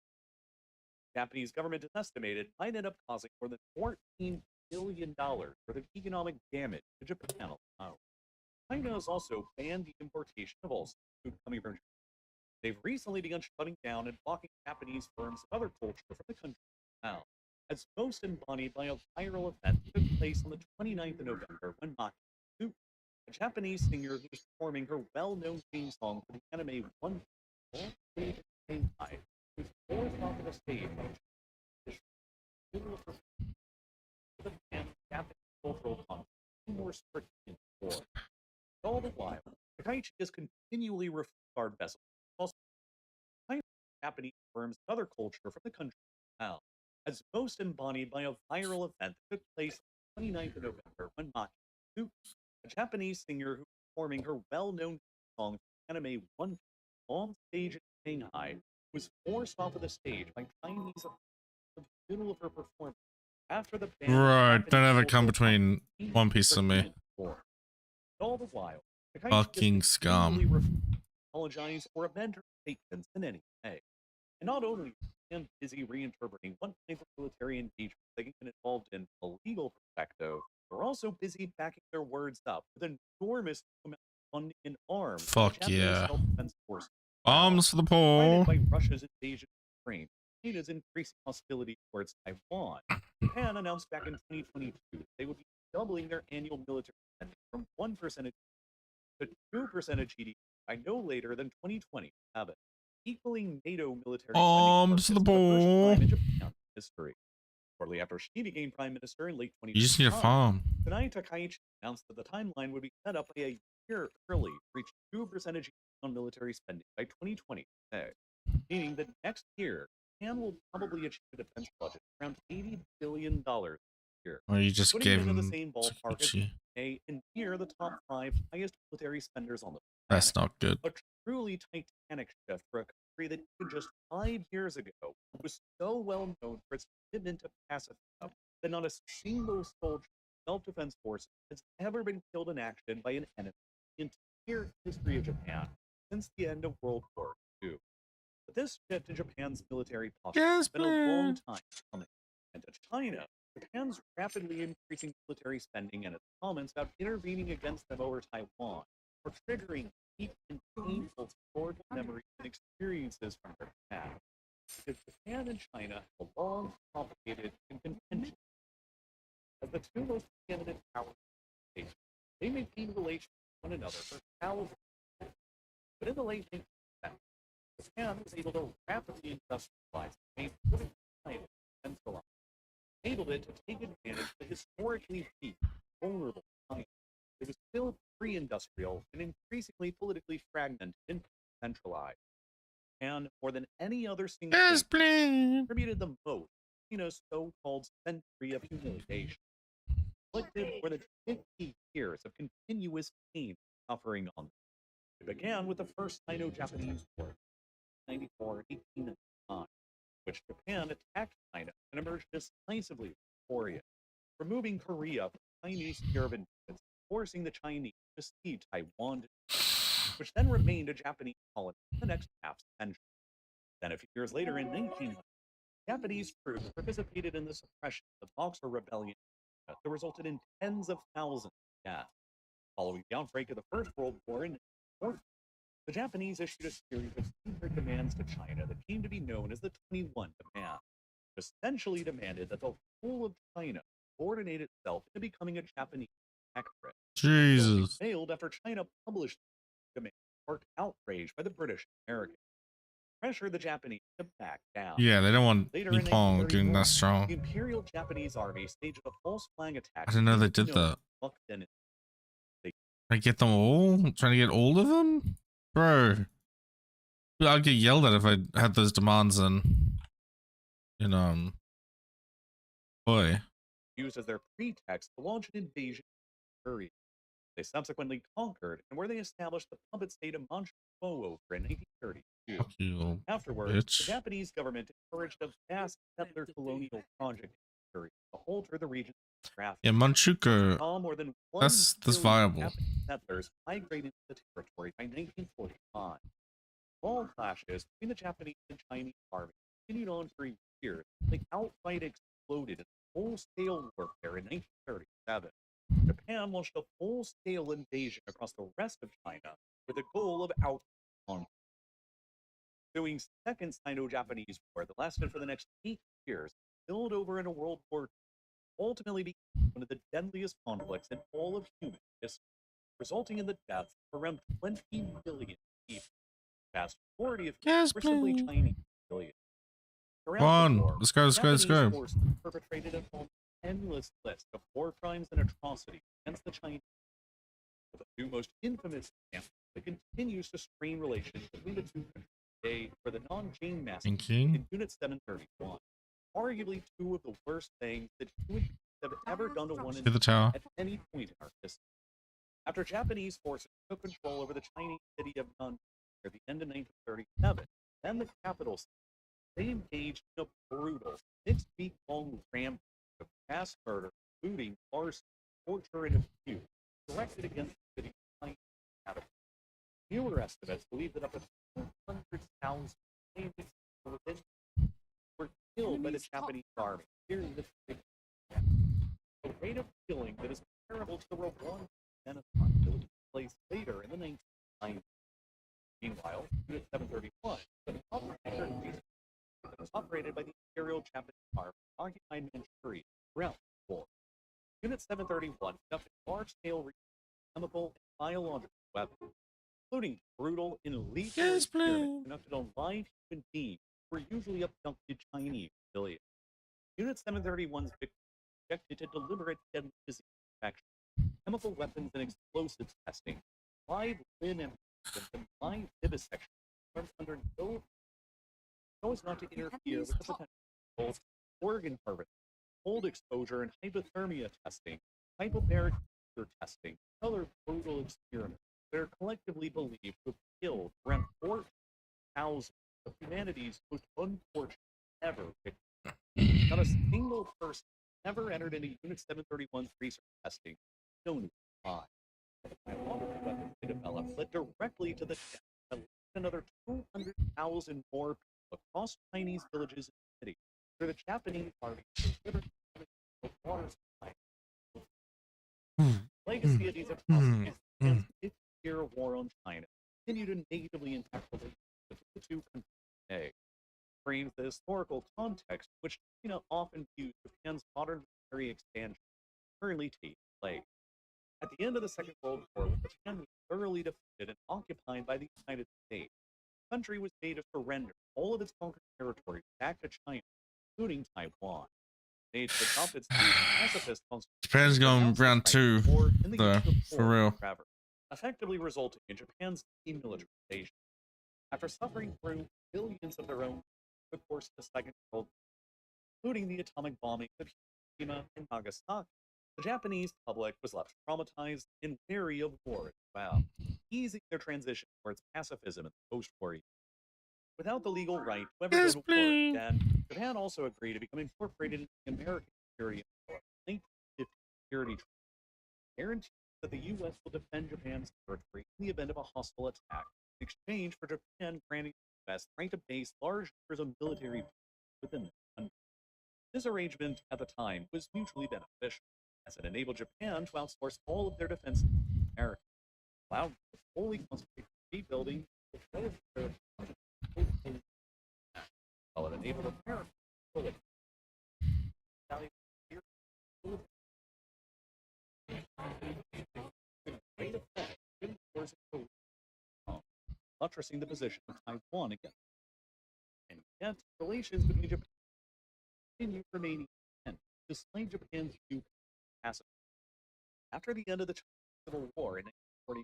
Japanese government has estimated might end up causing more than $14 billion worth of economic damage to Japan alone. China has also banned the importation of all food coming from Japan. They've recently begun shutting down and blocking Japanese firms and other culture from the country now, as most embodied by a viral event that took place on the 29th of November when Maki, a Japanese singer who was performing her well-known theme song for the anime One Piece, was forced onto the stage by the Japanese cultural content more strict in war. All the while, Takaichi is continually regarded vessels, also Japanese firms and other culture from the country now, as most embodied by a viral event that took place on the 29th of November when Maki, a Japanese singer who was performing her well-known song for anime One Piece on stage in Shanghai, was forced off of the stage by Chinese officials at the funeral of her performance after the band Right, don't ever come between One Piece and me. all the while, Fucking scum. Apologize or amend her statements in any way. And not only is Japan busy reinterpreting what kinds of military engagement they can get involved in from a legal perspective, they're also busy backing their words up with an enormous amount of funding and arms. Fuck Japanese yeah. self-defense forces. Bombs for the poor. By Russia's invasion of Ukraine, China's increasing hostility towards Taiwan. Japan announced back in 2022 that they would be doubling their annual military spending from 1% to 2% of GDP by no later than 2027, equaling NATO military Bombs for the poor. in Japan's history. Shortly after she became prime minister in late 2025, You just need a farm. tonight Takaichi announced that the timeline would be set up by a year early to reach 2% of GDP on military spending by 2026, meaning that next year, Japan will probably achieve a defense budget around $80 billion a year. Or you just putting gave it in the him same ballpark as Takaichi. UK and near the top 5 highest military spenders on the planet. That's not good. A truly titanic shift for a country that even just 5 years ago was so well known for its commitment to pacifism that not a single soldier in self-defense force has ever been killed in action by an enemy in the entire history of Japan since the end of World War II. But this shift in Japan's military posture has been a long time coming. And to China, Japan's rapidly increasing military spending and its comments about intervening against them over Taiwan are triggering deep and painful historical memories and experiences from their past. Because Japan and China have a long, complicated, and contentious as the two most preeminent powers in the state. They maintained relations with one another for thousands of years. But in the late 19th century, Japan was able to rapidly industrialize and made China centralized, enabled it to take advantage of the historically weak, vulnerable China. It was still pre-industrial and increasingly politically fragmented and centralized. And more than any other single state, contributed the most to China's so-called century of humiliation. Inflicted more than 50 years of continuous pain and suffering on them. It began with the first Sino-Japanese War, 1894-1899, which Japan attacked China and emerged decisively victorious, removing Korea from Chinese sphere of influence, forcing the Chinese to cede Taiwan, which then remained a Japanese colony for the next half century. Then a few years later, in 1900, Japanese troops participated in the suppression of the Boxer Rebellion that resulted in tens of thousands of deaths. Following the outbreak of the First World War in 1940, the Japanese issued a series of secret demands to China that came to be known as the 21 Demand, which essentially demanded that the whole of China coordinate itself into becoming a Japanese protectorate. Jesus. It failed after China published the demand, sparked outrage by the British and Americans, pressured the Japanese to back down. Yeah, they don't want Later in Nippon getting that 1931, strong. the Imperial Japanese Army staged a false flag attack. I didn't know they did that. I get them all? Trying to get all of them? Bro. I'd get yelled at if I had those demands in boy. Used as their pretext to launch an invasion of Korea. They subsequently conquered and where they established the puppet state of Manchukuo in 1932. Fuck you, Afterwards, bitch. the Japanese government encouraged a vast settler colonial project in Korea to alter the region's geography. Yeah, Manchukuo. Saw more than That's 1 billion viable. Japanese settlers migrated into the territory by 1945. All clashes between the Japanese and Chinese armies continued on for years years, the outright exploded in full-scale warfare in 1937. Japan launched a full-scale invasion across the rest of China with the goal of out. Ensuing Second Sino-Japanese War that lasted for the next 8 years, spilled over into World War II, ultimately became one of the deadliest conflicts in all of human history, resulting in the deaths of around 20 million people. The vast majority of whom were simply Chinese civilians. Come Throughout the on, war, let's go, let's go, let's Japanese go. forces perpetrated an almost endless list of war crimes and atrocities against the Chinese. But the two most infamous examples that continues to strain relations between the two countries today for the non-Jane massacre Thinking. in Unit 731. Arguably two of the worst things that humans have ever done to one To the another tower. at any point in our history. After Japanese forces took control over the Chinese city of Nanjing near the end of 1937, then the capital city, they engaged in a brutal 6-week-long rampage of mass murder, looting, arson, torture, and abuse directed against the city's Chinese capital. Newer estimates believe that up to 200,000 Chinese were killed by the Japanese army during this big a rate of killing that is comparable to the Rwanda genocide that took place later in the 1990s. Meanwhile, Unit 731 was operated by the Imperial Japanese Army occupied Manchuria throughout the war. Unit 731 conducted large-scale chemical and biological weapons, including brutal and lethal experiments conducted on live human beings who were usually abducted Chinese civilians. Unit 731's victims were subjected to deliberate deadly disease infection, chemical weapons and explosives testing, live limb amputations, and live vivisection under no as not to interfere with the potential of organ harvest, cold exposure, and hypothermia testing, hypobaric testing, and other brutal experiments that are collectively believed to have killed around 4,000 of humanity's most unfortunate ever victims. Not a single person ever entered into Unit 731's research testing known to survive. The biological weapons they developed led directly to the death of another 200,000 more people across Chinese villages and cities, where the Japanese army delivered water supply. Legacy of these atrocities and the 50-year war on China continue to negatively impact relations between the two countries today. Frames the historical context in which China often views Japan's modern military expansion currently taking place. At the end of the Second World War, Japan was thoroughly defeated and occupied by the United States. The country was made to surrender all of its conquered territories back to China, including Taiwan. Made to adopt its pacifist constitution. Japan's going round 2, though, for real. Forever, effectively resulting in Japan's demilitarization. After suffering through billions of their own, the course of the Second World War, including the atomic bombings of Hiroshima and Nagasaki, the Japanese public was left traumatized and wary of war as well, easing their transition towards pacifism in the post-war years. Without the legal right to ever go to war again, Japan also agreed to become incorporated into the American Security Accord, 1950 Security Treaty, guarantees that the U.S. will defend Japan's territory in the event of a hostile attack, in exchange for Japan granting the U.S. the right to base large numbers of military within the country. This arrangement at the time was mutually beneficial, as it enabled Japan to outsource all of their defense to America, allowing them to fully concentrate on rebuilding the military, while it enabled America to fully buttressing the position of Taiwan again. And yet, relations between Japan continue remaining tense, despite Japan's view of pacifism. After the end of the Chinese Civil War in 1940,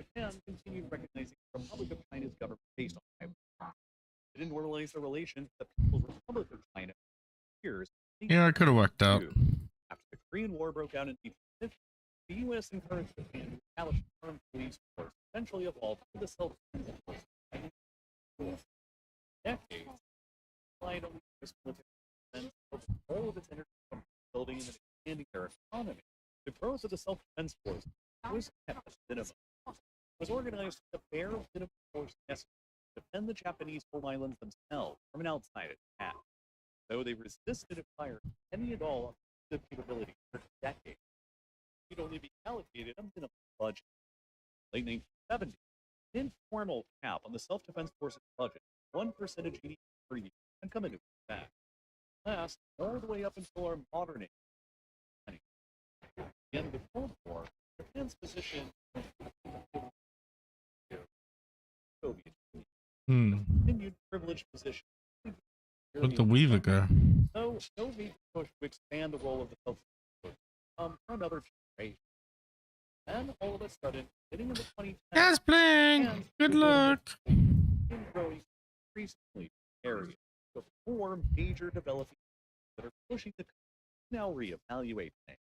Japan continued recognizing the Republic of China's government based on Taiwan. It didn't normalize the relations with the People's Republic of China for years. Yeah, it could have worked out. After the Korean War broke out in 1950, the U.S. encouraged Japan to establish an armed police force, eventually evolved into the self-defense force of the Chinese War. Decades, relied on the U.S. military defense focused all of its energy on building and expanding their economy. The growth of the self-defense force was kept as minimum. It was organized with the bare minimum force necessary to defend the Japanese home islands themselves from an outside attack. though they resisted acquiring any at all offensive capability for decades. You'd only be allocated a minimum budget. Late 1970, an informal cap on the self-defense forces budget, 1% of GDP per year, and come into effect. Last, all the way up until our modern age. In the Cold War, Japan's position Soviet Union continued privileged position. Where'd the Weaver go? So, no need to push to expand the role of the self-defense for another generation. Then, all of a sudden, getting in the 2010s, Gas playing. Good luck. Growing increasingly area of 4 major developing that are pushing the country to now reevaluate things.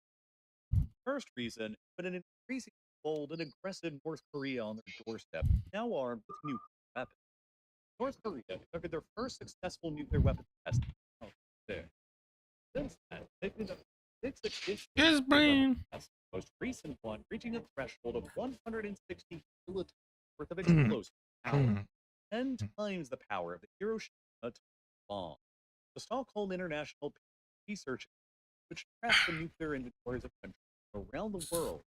First reason, but an increasingly bold and aggressive North Korea on their doorstep, now armed with nuclear weapons. North Korea conducted their first successful nuclear weapons test. Since then, they've conducted 6 additional tests, the most recent one reaching a threshold of 160 kilotons worth of explosive power, 10 times the power of the Hiroshima atomic bomb. The Stockholm International Research, which tracks the nuclear inventories of countries around the world,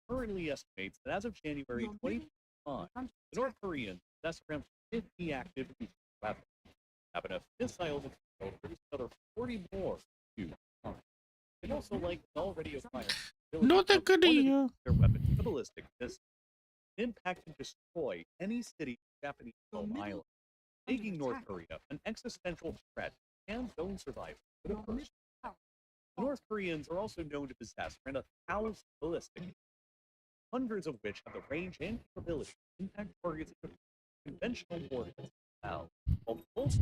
currently estimates that as of January 2025, the North Koreans possess around 50 active nuclear weapons, have enough missiles to produce another 40 more. They also like already acquired Not a good idea. Their weapons, the ballistic missile, impact and destroy any city on Japanese home island, making North Korea an existential threat and zone survival for the first. The North Koreans are also known to possess around 1,000 ballistic, hundreds of which have the range and capability to impact targets in conventional warheads as well. While most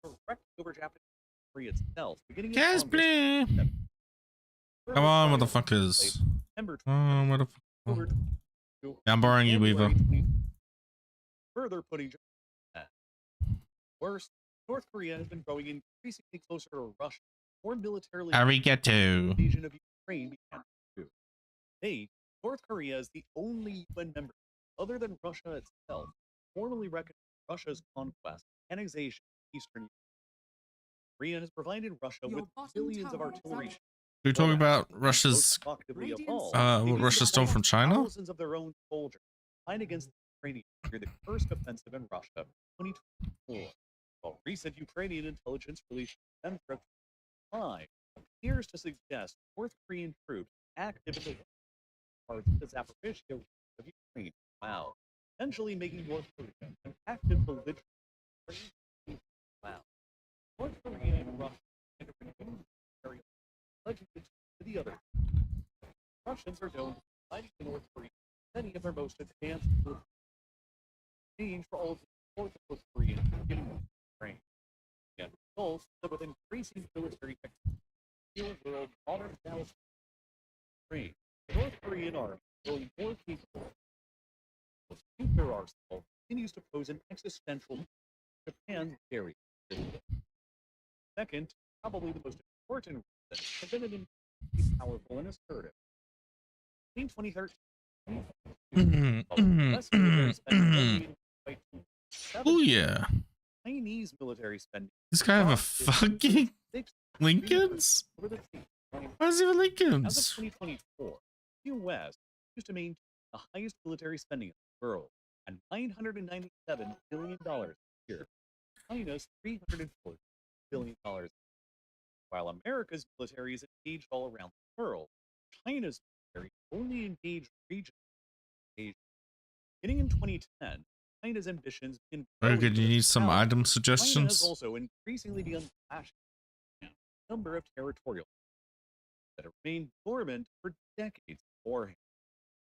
direct over Japanese Korea itself, beginning in Gas playing. Come on, motherfuckers. Motherfucker. Yeah, I'm borrowing you, Weaver. Further putting Japan worse, North Korea has been growing increasingly closer to Russia, more militarily. Arigato. Invasion of Ukraine began to. Today, North Korea is the only UN member, other than Russia itself, formally recognized Russia's conquest, annexation of Eastern Europe. Korea has provided Russia with billions of artillery. We're talking about Russia's what Russia stole from China? Thousands of their own soldiers fight against the Ukrainians during the first offensive in Russia in 2024. While recent Ukrainian intelligence released in 2005 appears to suggest North Korean troops active in the parts of the Zaporizhia of Ukraine. Wow. Essentially making North Korea an active belligerent. Wow. North Korea and Russia and to the other. Russians are known to fighting the North Korea many of their most advanced change for all of the support of North Korea getting Ukraine. Yet results that with increasing military technology, world modern battles Ukraine, the North Korean army growing more capable of nuclear arsenal continues to pose an existential Japan's very second, probably the most important reason, has been an increasingly powerful and assertive. In 2013, oh yeah. Chinese military spending. This guy have a fucking Lincolns? Why does he have Lincolns? As of 2024, the U.S. used to maintain the highest military spending in the world at $997 billion a year. China's $340 billion. While America's military is engaged all around the world, China's military only engaged regionally. Beginning in 2010, China's ambitions begin. Very good. You need some item China suggestions? has also increasingly begun clashing with a number of territorial that have remained dormant for decades beforehand.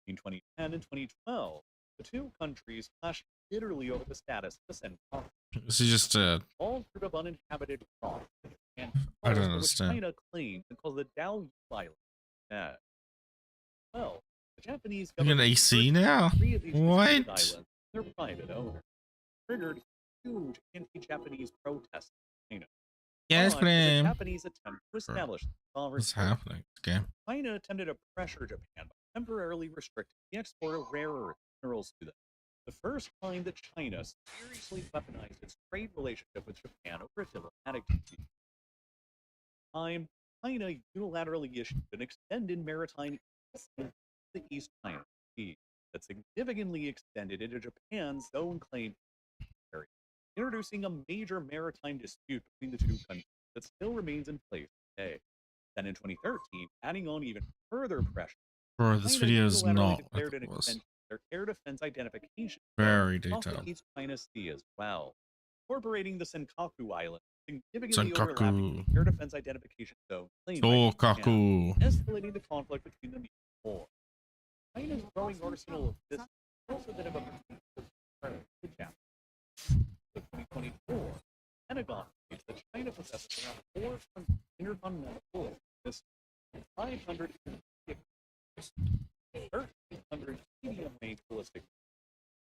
In 2010 and 2012, the two countries clashed bitterly over the status of the Senkaku. Is he just All sort of uninhabited cross and I don't which understand. China claims and calls the Diaoyu Island. Well, the Japanese You got government AC now? three of these What? islands, their private owner, triggered huge anti-Japanese protests in China. Yes, The blame. Japanese attempt to establish sovereignty. What's happening? Okay. China attempted to pressure Japan by temporarily restricting the export of rare earth minerals to them. the first time that China seriously weaponized its trade relationship with Japan over a diplomatic dispute. Time, China unilaterally issued an extended maritime easement to the East China Sea that significantly extended into Japan's own claim area, introducing a major maritime dispute between the two countries that still remains in place today. Then in 2013, adding on even further pressure, Bro, this China video is unilaterally not like declared it an was. extension of their air defense identification Very off the detailed. East China Sea as well, incorporating the Senkaku Island, significantly overlapping Senkaku. the air defense identification zone claimed by Japan, Tokaku. escalating the conflict between them even more. China's growing arsenal of this also been about the Japan. In 2024, Pentagon states that China possesses around 400 intercontinental missiles, 500 1,300 medium-range ballistic,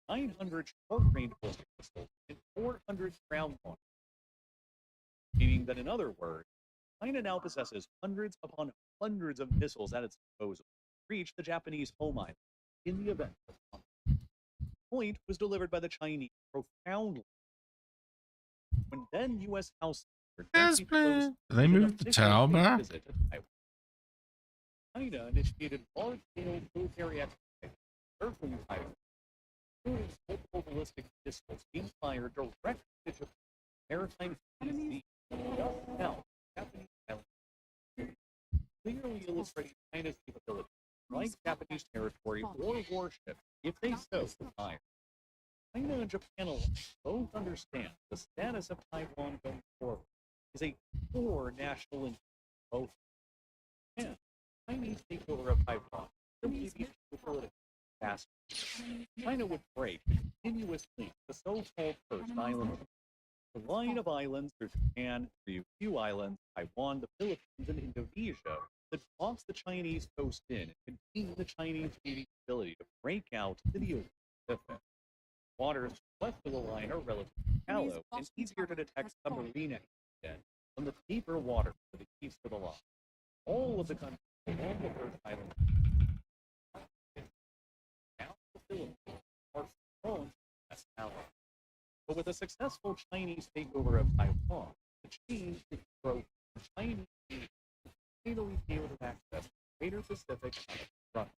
900 short-range ballistic missiles, and 400 ground launchers. Meaning that, in other words, China now possesses hundreds upon hundreds of missiles at its disposal to reach the Japanese home island in the event of conflict. The point was delivered by the Chinese profoundly. When then U.S. House Speaker Nancy Pelosi They moved the tower back. visit to Taiwan, China initiated large-scale military exercises circling Taiwan, including multiple ballistic missiles being fired directly to Japan maritime sea. Just now, Japanese island clearly illustrating China's capability to strike Japanese territory or warship if they so desire. China and Japan both understand the status of Taiwan going forward is a core national interest of both. And Chinese takeover of Taiwan simply be political disaster. China would break the continuous link, the so-called First Island. The line of islands through Japan, through few islands, Taiwan, the Philippines, and Indonesia that blocks the Chinese coast in and contains the Chinese Navy's ability to break out to the ocean Pacific. Waters west of the line are relatively shallow and easier to detect submarine activity than the deeper waters to the east of the line. All of the countries along the First Island now the Philippines are strong as allies. But with a successful Chinese takeover of Taiwan, the change is broken. The Chinese finally be able to access the Greater Pacific front.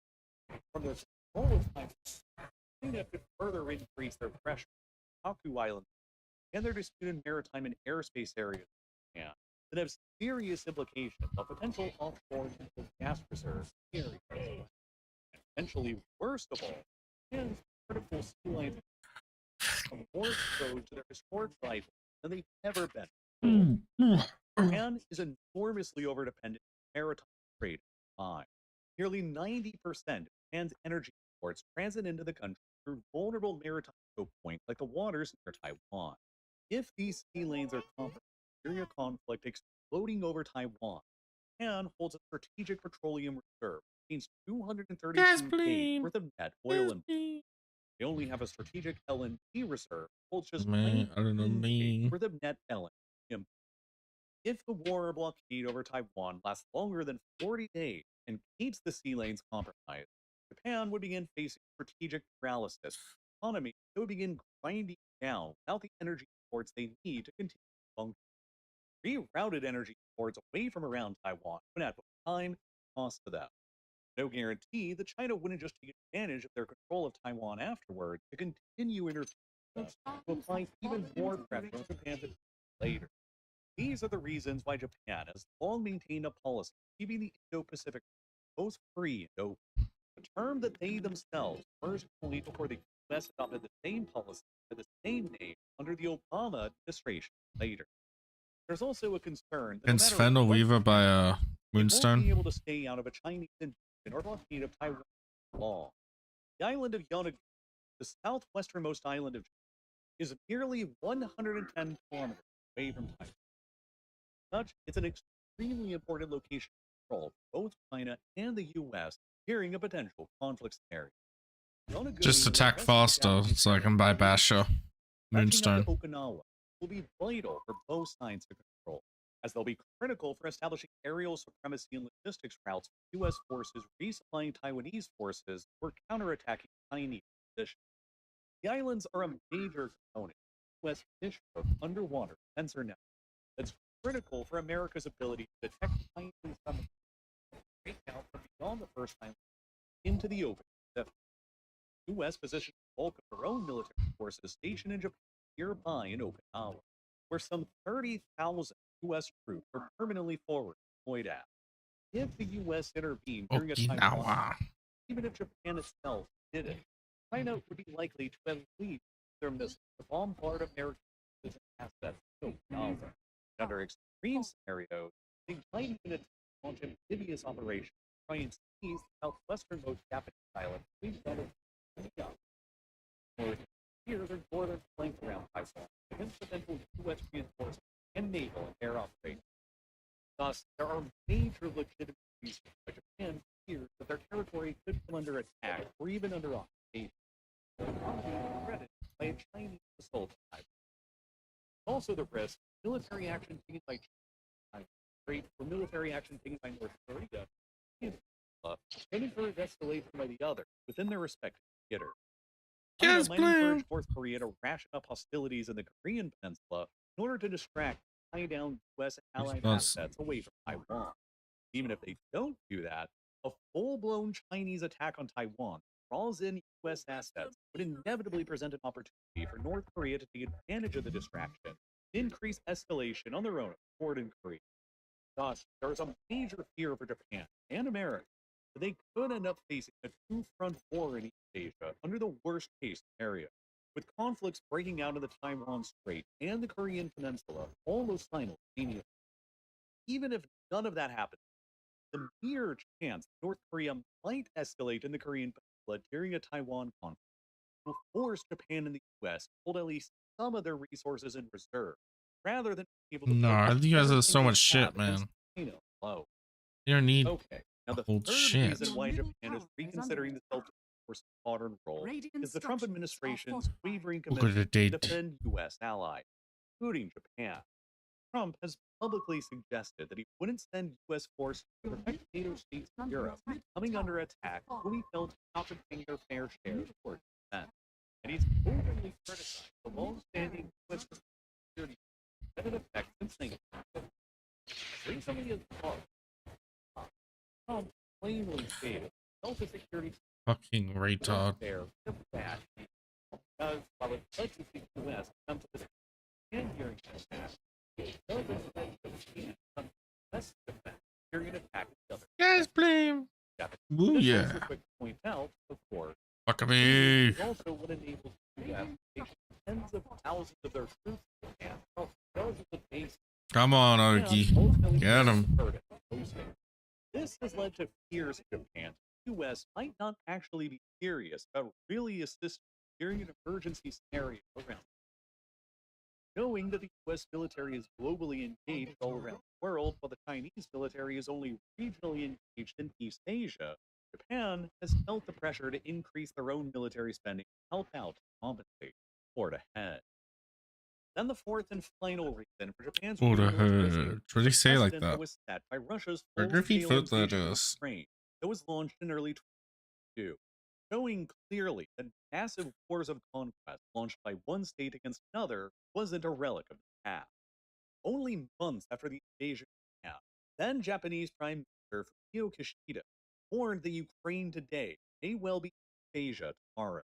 From the smallest time, China could further increase their pressure on Haku Island and their disputed maritime and airspace areas that have serious implications on potential offshore and gas reserves in the area. And potentially, worst of all, and critical sea lanes are more exposed to their historic rivals than they've ever been. Japan is enormously overdependent on maritime trade at the time. Nearly 90% of Japan's energy exports transit into the country through vulnerable maritime choke points like the waters near Taiwan. If these sea lanes are compromised during a conflict exploding over Taiwan, Japan holds a strategic petroleum reserve, which means 232 days worth of net oil and they only have a strategic LNG reserve, holds just 19 days worth of net LNG. If the war or blockade over Taiwan lasts longer than 40 days and keeps the sea lanes compromised, Japan would begin facing strategic paralysis. The economy would begin grinding down without the energy imports they need to continue to function. Rerouted energy imports away from around Taiwan would add both time and cost to them. No guarantee that China wouldn't just take advantage of their control of Taiwan afterwards to continue interfering with them, to apply even more pressure on Japan to later. These are the reasons why Japan has long maintained a policy of keeping the Indo-Pacific most free and open, a term that they themselves first coined before the U.S. adopted the same policy for the same name under the Obama administration later. There's also a concern that Against no matter Fennel what Weaver by they won't be Moonstone. able to stay out of a Chinese invasion or blockade of Taiwan long. The island of Yonaguni, the southwesternmost island of Japan, is nearly 110 kilometers away from Taiwan. Such, it's an extremely important location to control both China and the U.S. during a potential conflict scenario. Yonaguni Just attack will faster so I can buy Basher. Catching up Moonstone. to Okinawa will be vital for both sides to control, as they'll be critical for establishing aerial supremacy and logistics routes for U.S. forces resupplying Taiwanese forces or counterattacking Chinese positions. The islands are a major component of U.S. fish growth underwater sensor network that's critical for America's ability to detect tiny submarines break out from beyond the first island into the open Pacific. The U.S. positioned the bulk of their own military forces stationed in Japan nearby in Okinawa, where some 30,000 U.S. troops are permanently forward deployed at. If the U.S. intervened during a time Okinawa. even if Japan itself did it, China would be likely to at least their missiles to bombard American assets in Okinawa. Under extreme scenarios, they might even launch amphibious operations to try and seize the southwesternmost Japanese island, here their northern flank around Taiwan against potential U.S. reinforcements and naval and air operations. Thus, there are major legitimate reasons why Japan fears that their territory could come under attack or even under occupation. Threatened by a Chinese assault on Taiwan. Also, the risk military action taken by China, or military action taken by North Korea, any further escalation by the other within their respective theaters. China might encourage North Korea to ration up hostilities in the Korean Peninsula in order to distract and tie down U.S. allied assets away from Taiwan. Even if they don't do that, a full-blown Chinese attack on Taiwan draws in U.S. assets would inevitably present an opportunity for North Korea to take advantage of the distraction, increase escalation on their own accord in Korea. Thus, there is a major fear for Japan and America that they could end up facing a two-front war in East Asia under the worst-case scenario, with conflicts breaking out in the Taiwan Strait and the Korean Peninsula almost simultaneously. Even if none of that happens, the mere chance North Korea might escalate in the Korean Peninsula during a Taiwan conflict will force Japan and the U.S. to hold at least some of their resources in reserve, rather than being able to Nah, you guys have so everything much they shit, have against man. China alone. You don't need Okay, now the old third shit. reason why Japan is reconsidering the self-defense modern role is the Trump administration's wavering commitment to defend U.S. allies, including Japan. Trump has publicly suggested that he wouldn't send U.S. forces to protect NATO states in Europe coming under attack when he felt not paying their fair share toward defense. And he's openly criticized the long-standing U.S. security that it affects since 1990. Recently as well, Trump plainly stated self-security Fucking retard. fair that because while it led to the U.S. come to this and during this attack, it doesn't let Japan come less defense during an attack with the other. Yes, blame. Ooh, This yeah. also quick to point out, of course, Fuck me. is also what enables the U.S. to take tens of thousands of their troops to Japan, dozens of bases. Come on, Oki. Get him. This has led to fears in Japan. The U.S. might not actually be serious about really assisting during an emergency scenario around. Knowing that the U.S. military is globally engaged all around the world, while the Chinese military is only regionally engaged in East Asia, Japan has felt the pressure to increase their own military spending to help out and compensate or to hedge. Then the fourth and final reason for Japan's Or to militaristic hedge. What do they say like precedent that? was set by Russia's Or repeat full-scale foot invasion of letters. Ukraine that was launched in early 2022, showing clearly that massive wars of conquest launched by one state against another wasn't a relic of the past. Only months after the invasion of Japan, then Japanese Prime Minister Fumio Kishida warned that Ukraine today may well be Asia tomorrow.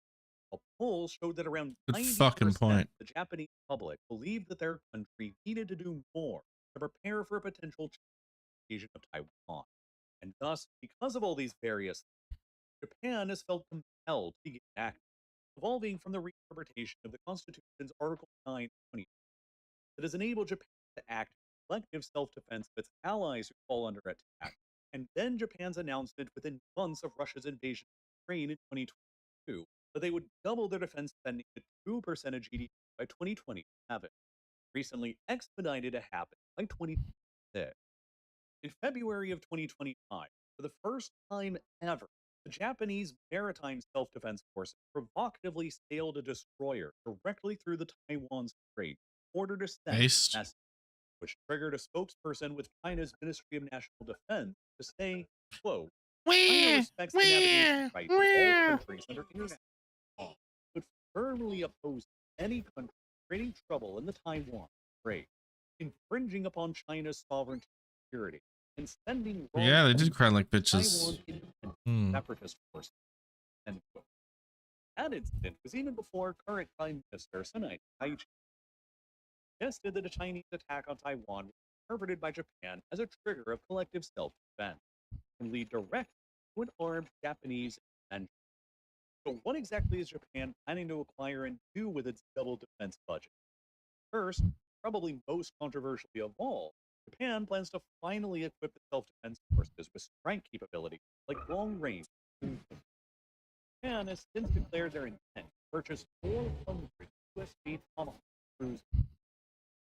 A poll showed that around Good 90% fucking point. of the Japanese public believed that their country needed to do more to prepare for a potential invasion of Taiwan. And thus, because of all these various things, Japan has felt compelled to get active, evolving from the reinterpretation of the Constitution's Article 9 that has enabled Japan to act in collective self-defense of its allies who fall under attack, and then Japan's announcement within months of Russia's invasion of Ukraine in 2022 that they would double their defense spending to 2% of GDP by 2027, recently expedited to happen by 2026. In February of 2025, for the first time ever, the Japanese Maritime Self-Defense Forces provocatively sailed a destroyer directly through the Taiwan Strait in order to send a Based. message, which triggered a spokesperson with China's Ministry of National Defense to say, quote, China respects the navigation rights of all countries under international law, but firmly opposing any country creating trouble in the Taiwan Strait, infringing upon China's sovereignty and security, and sending Yeah, they did cry like Taiwan bitches. independent separatist forces. End quote. That incident was even before current Prime Minister Sunai Taichi suggested that a Chinese attack on Taiwan was interpreted by Japan as a trigger of collective self-defense and lead directly to an armed Japanese intervention. So what exactly is Japan planning to acquire and do with its double defense budget? First, probably most controversially of all, Japan plans to finally equip the self-defense forces with strike capability like long-range. Japan has since declared their intent to purchase 400 US-made Tomahawk cruisers,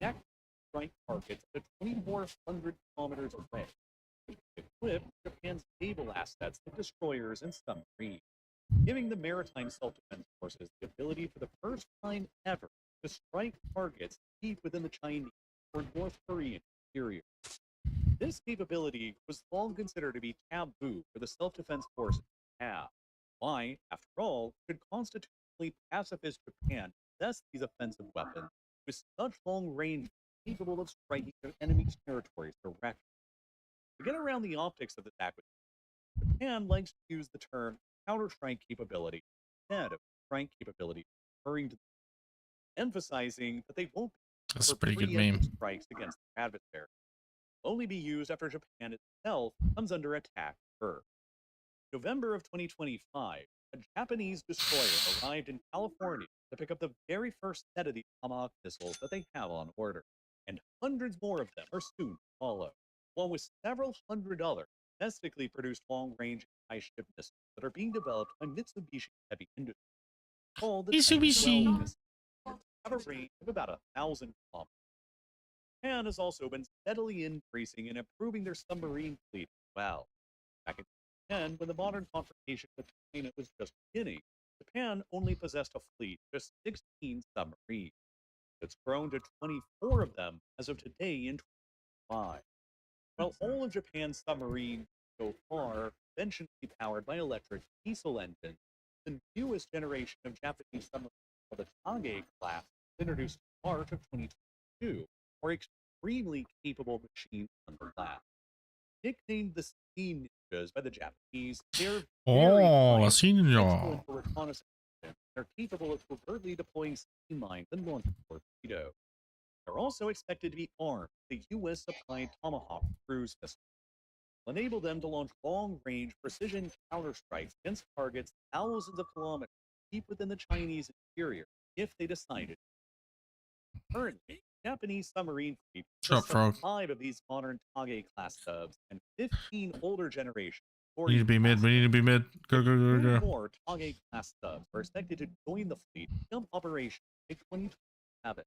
exact strike targets at 2,400 kilometers away, which would equip Japan's naval assets like destroyers and submarines, giving the maritime self-defense forces the ability for the first time ever to strike targets deep within the Chinese or North Korean interior. This capability was long considered to be taboo for the self-defense forces to have. Why, after all, should constitutionally pacifist Japan possess these offensive weapons with such long range capable of striking their enemy's territories directly? To get around the optics of this acquisition, Japan likes to use the term counter-strike capability instead of strike capability, referring to emphasizing that they won't be That's a for pretty good preemptive meme. strikes against their adversary. Will only be used after Japan itself comes under attack first. November of 2025, a Japanese destroyer arrived in California to pick up the very first set of these Tomahawk missiles that they have on order, and hundreds more of them are soon to follow, along with several hundred other domestically produced long-range anti-ship missiles that are being developed by Mitsubishi Heavy Industries. Called the Mitsubishi. 12 missiles have a range of about 1,000 kilometers. Japan has also been steadily increasing and improving their submarine fleet as well. Back in 2010, when the modern confrontation with China was just beginning, Japan only possessed a fleet of just 16 submarines. It's grown to 24 of them as of today in 2025. While all of Japan's submarines so far are conventionally powered by electric diesel engines, the newest generation of Japanese submarines, called the Kage class, was introduced in March of 2022, are extremely capable machines under glass. Nicknamed the Steam Ninjas by the Japanese, they're very Oh, quiet, senior. excellent for reconnaissance, and are capable of covertly deploying steam mines and launching torpedoes. They're also expected to be armed with the U.S.-supplied Tomahawk cruise missile, will enable them to launch long-range precision counterstrikes against targets thousands of kilometers deep within the Chinese interior if they decided. Currently, Japanese submarine fleet Shut consists of frog. 5 of these modern Kage-class subs and 15 older generation. We need to be mid. We need to be mid. Go, go, go, 3 go. more Kage-class subs are expected to join the fleet in some operation in 2027.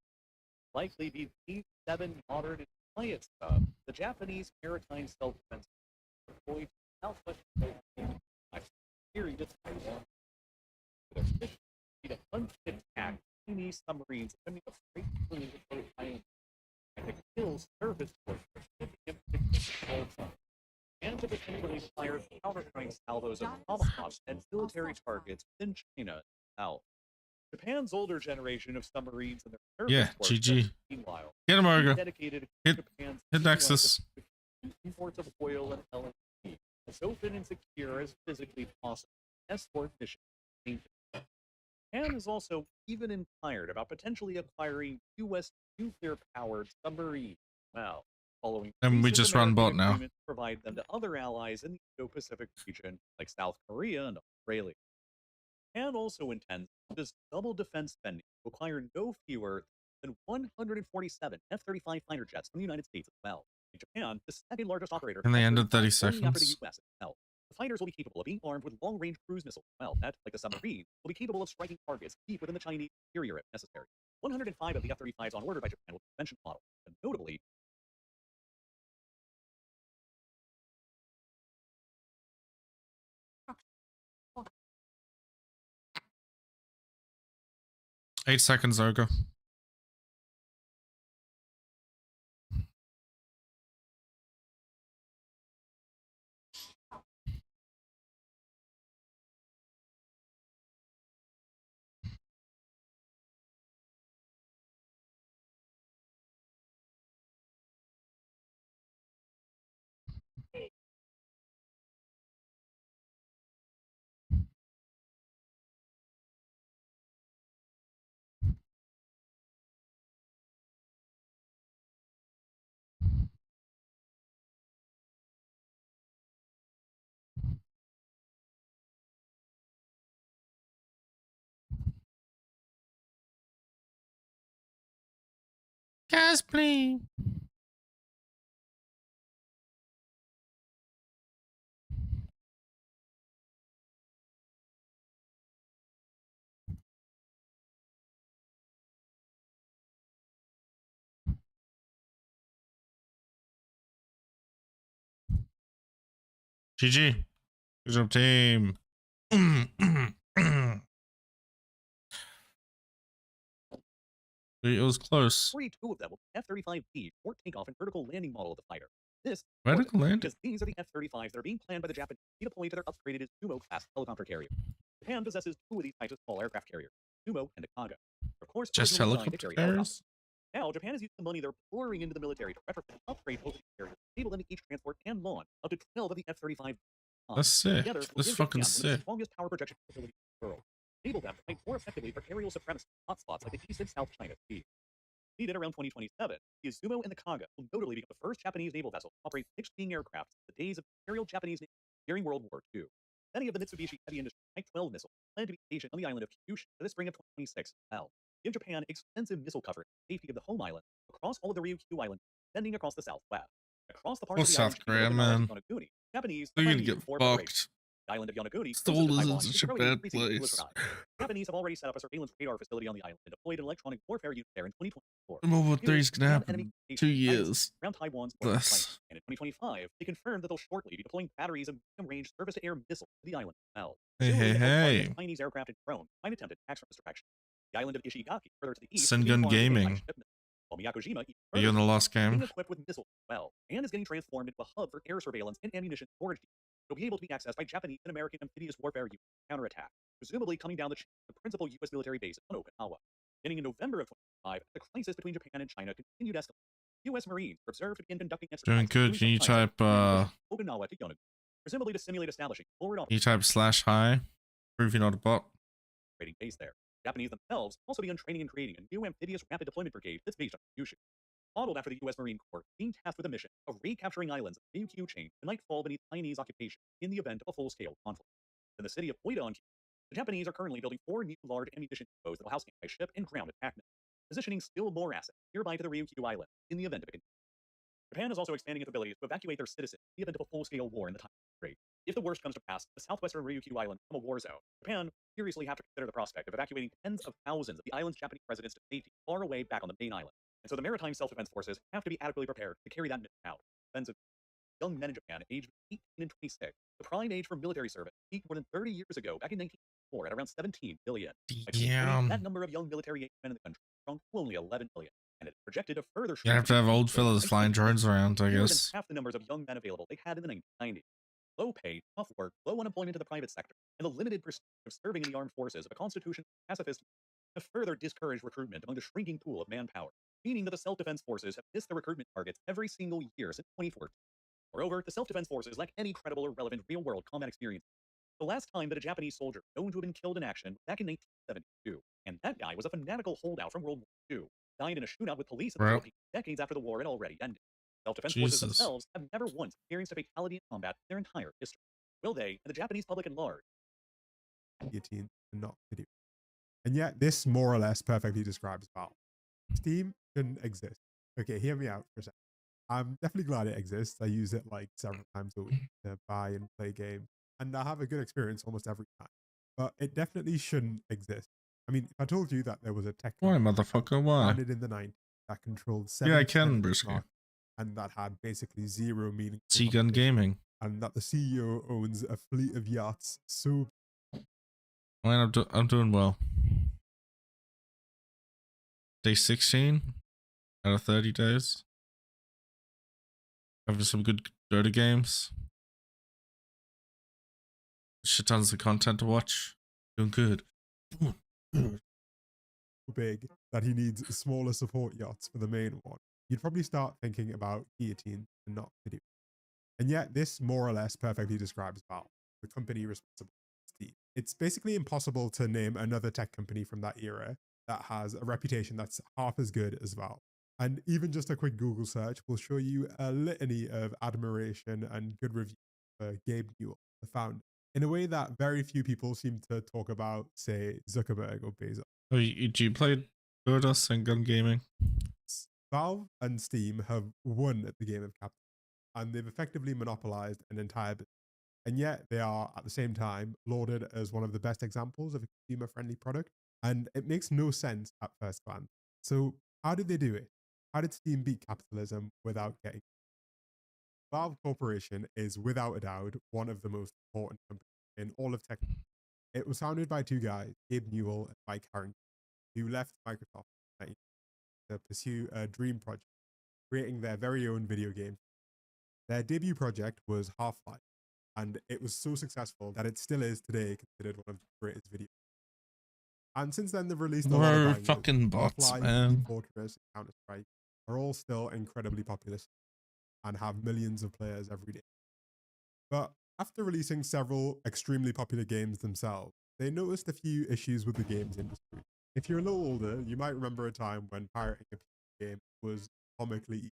Likely be these 7 modern and quiet subs. The Japanese maritime self-defense deployed to southwest period of Taiwan. With their mission to be to hunt and attack Chinese submarines attempting to break through the island and to kill surface forces and to potentially fire counterstrike salvos of Tomahawks and military targets within China itself. Japan's older generation of submarines and their Yeah, surface forces, GG. meanwhile, Get him, Argo. dedicated Hit, to Japan's hit Nexus. imports of oil and LNG, as open and secure as physically possible. Escort mission. Japan is also even inquired about potentially acquiring U.S. nuclear-powered submarines. Well, following And we recent just run American bot now. agreement to provide them to other allies in the Indo-Pacific region, like South Korea and Australia. Japan also intends this double defense spending to acquire no fewer than 147 F-35 fighter jets from the United States as well. In Japan, the second largest operator of And they ended 30 F-35, only after the seconds. U.S. itself. The fighters will be capable of being armed with long-range cruise missiles as well that, like the submarine, will be capable of striking targets deep within the Chinese interior if necessary. 105 of the F-35s on order by Japan will be conventional model, and notably, 8 seconds, Argo. Cosplay. GG. Good job, team. It was close. 42 of them will be F-35B, short takeoff and vertical landing model of the fighter. This Vertical landing? because these are the F-35s that are being planned by the Japanese to be deployed to their upgraded Sumo-class helicopter carrier. Japan possesses 2 of these types of small aircraft carriers, Sumo and Akaga. Of course, Just originally designed to helicopter carry carriers? helicopters. Now, Japan is using the money they're pouring into the military to retrofit and upgrade both of these carriers, enable them to each transport and launch up to 12 of the F-35. That's sick. Together, will That's give fucking Japan one of sick. the strongest power projection capabilities in the world. Enable them to fight more effectively for aerial supremacy in hotspots like the East and South China Sea. Needed around 2027, the Izumo and the Kaga will notably become the first Japanese naval vessel to operate fixed-wing aircraft in the days of Imperial Japanese Navy during World War II. Many of the Mitsubishi heavy industry Type 12 missiles plan to be stationed on the island of Kyushu for the spring of 2026 as well. Give Japan extensive missile coverage and safety of the home island across all of the Ryukyu Islands, extending across the southwest. Across the parts Oh, of the island South Korea, man. Yonaguni, Japanese They're gonna Chinese, get and four federations. fucked. The island of Yonaguni, Still closest to is in Taiwan, such is a growing bad increasingly place. militarized. Japanese have already set up a surveillance radar facility on the island and deployed an electronic warfare unit there in 2024. World War III is gonna Japan happen enemy in 2 communications years. around Taiwan's northern Thus. flank. And in 2025, they confirmed that they'll shortly be deploying batteries of medium-range surface-to-air missiles to the island as well. Hey, Presumably hey, to help target hey. Chinese aircraft and drones might attempt attacks from this direction. The island of Ishigaki, further to the east, Sengun is being farmed with Gaming. AI shipments, while Miyakojima, even Are you in further, the last is being game? equipped with missiles as well, and is getting transformed into a hub for air surveillance and ammunition storage. It'll be able to be accessed by Japanese and American amphibious warfare units to counterattack, presumably coming down the principal U.S. military base on Okinawa. Beginning in November of 2025, the crisis between Japan and China continued escalating. U.S. Marines were observed to begin conducting Doing exercises good. Can you type Okinawa to Yonaguni, presumably to simulate establishing forward can you type /hi? Prove you're not a bot. operating base there. Japanese themselves also begun training and creating a new amphibious rapid deployment brigade that's based on Kyushu. Modeled after the U.S. Marine Corps, being tasked with a mission of recapturing islands of the Ryukyu chain that might fall beneath Chinese occupation in the event of a full-scale conflict. In the city of Oita on Kyushu, the Japanese are currently building 4 new large ammunition depots that will house anti-ship and ground attack missiles, positioning still more assets nearby to the Ryukyu island in the event of a conflict. Japan is also expanding its abilities to evacuate their citizens in the event of a full-scale war in the Taiwan Strait. If the worst comes to pass, the southwestern Ryukyu island become a war zone. Japan seriously have to consider the prospect of evacuating tens of thousands of the island's Japanese residents to safety far away back on the main island. And so the maritime self-defense forces have to be adequately prepared to carry that mission out. Defensive young men in Japan aged 18 and 26, the prime age for military service, peaked more than 30 years ago, back in 1904, at around 17 billion. By 2020, that number of young military age men in the country shrunk to only 11 million, and it's projected to further You shrink. have to have old fellas flying drones around, I More than guess. half the numbers of young men available they had in the 1990s. Low pay, tough work, low unemployment in the private sector, and the limited percentage of serving in the armed forces of a constitution pacifist have further discouraged recruitment among the shrinking pool of manpower, meaning that the self-defense forces have missed their recruitment targets every single year since 2014. Moreover, the self-defense forces lack any credible or relevant real-world combat experience. The last time that a Japanese soldier known to have been killed in action was back in 1972, and that guy was a fanatical holdout from World War II, died in a shootout with police in the Bro. Philippines decades after the war had already ended. Self-defense forces Jesus. themselves have never once experienced a fatality in combat in their entire history. Will they, and the Japanese public at large? Guillotine and not video. And yet, this more or less perfectly describes Valve. Steam shouldn't exist. Okay, hear me out for a second. I'm definitely glad it exists. I use it like several times a week to buy and play games, and I have a good experience almost every time. But it definitely shouldn't exist. I mean, if I told you that there was a tech Why, company motherfucker? Why? founded in the 90s that controlled 70% Yeah, I can, of the Brisky. market, and that had basically zero meaning, Seagun Gaming. and that the CEO owns a fleet of yachts so Man, I'm doing well. Day 16 out of 30 days. Having some good Dota games. Shit tons of content to watch. Doing good. big that he needs smaller support yachts for the main one, you'd probably start thinking about guillotine and not video. And yet, this more or less perfectly describes Valve, the company responsible for Steam. It's basically impossible to name another tech company from that era that has a reputation that's half as good as Valve. And even just a quick Google search will show you a litany of admiration and good reviews for Gabe Newell, the founder, in a way that very few people seem to talk about, say, Zuckerberg or Bezos. Oh, do you play Dota and Gun Gaming? Valve and Steam have won at the game of capitalism, and they've effectively monopolized an entire business. And yet they are, at the same time, lauded as one of the best examples of a consumer-friendly product. And it makes no sense at first glance. So how did they do it? How did Steam beat capitalism without getting? Valve Corporation is without a doubt one of the most important companies in all of technology. It was founded by two guys, Gabe Newell and Mike Harrington, who left Microsoft to pursue a dream project, creating their very own video game. Their debut project was Half-Life, and it was so successful that it still is today considered one of the greatest video. And since then, they've released a lot of We're bangers. fucking bots, Half-Life, man. Team Fortress, and Counter-Strike are all still incredibly popular and have millions of players every day. But after releasing several extremely popular games themselves, they noticed a few issues with the games industry. If you're a little older, you might remember a time when pirating a PC game was comically easy.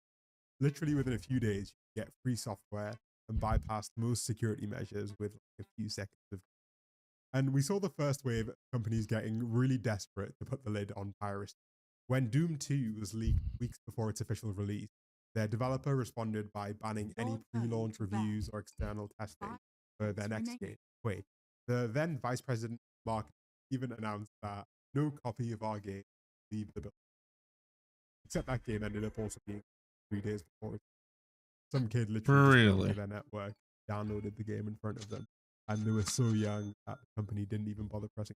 Literally within a few days, you get free software and bypass most security measures with like a few seconds of. And we saw the first wave of companies getting really desperate to put the lid on piracy. When Doom 2 was leaked weeks before its official release, their developer responded by banning any pre-launch reviews or external testing for their next game, Quake. The then Vice President of Marketing even announced that no copy of our game will leave the building. Except that game ended up also being 3 days before it. Some kid literally just broke Really? their network, downloaded the game in front of them, and they were so young that the company didn't even bother pressing.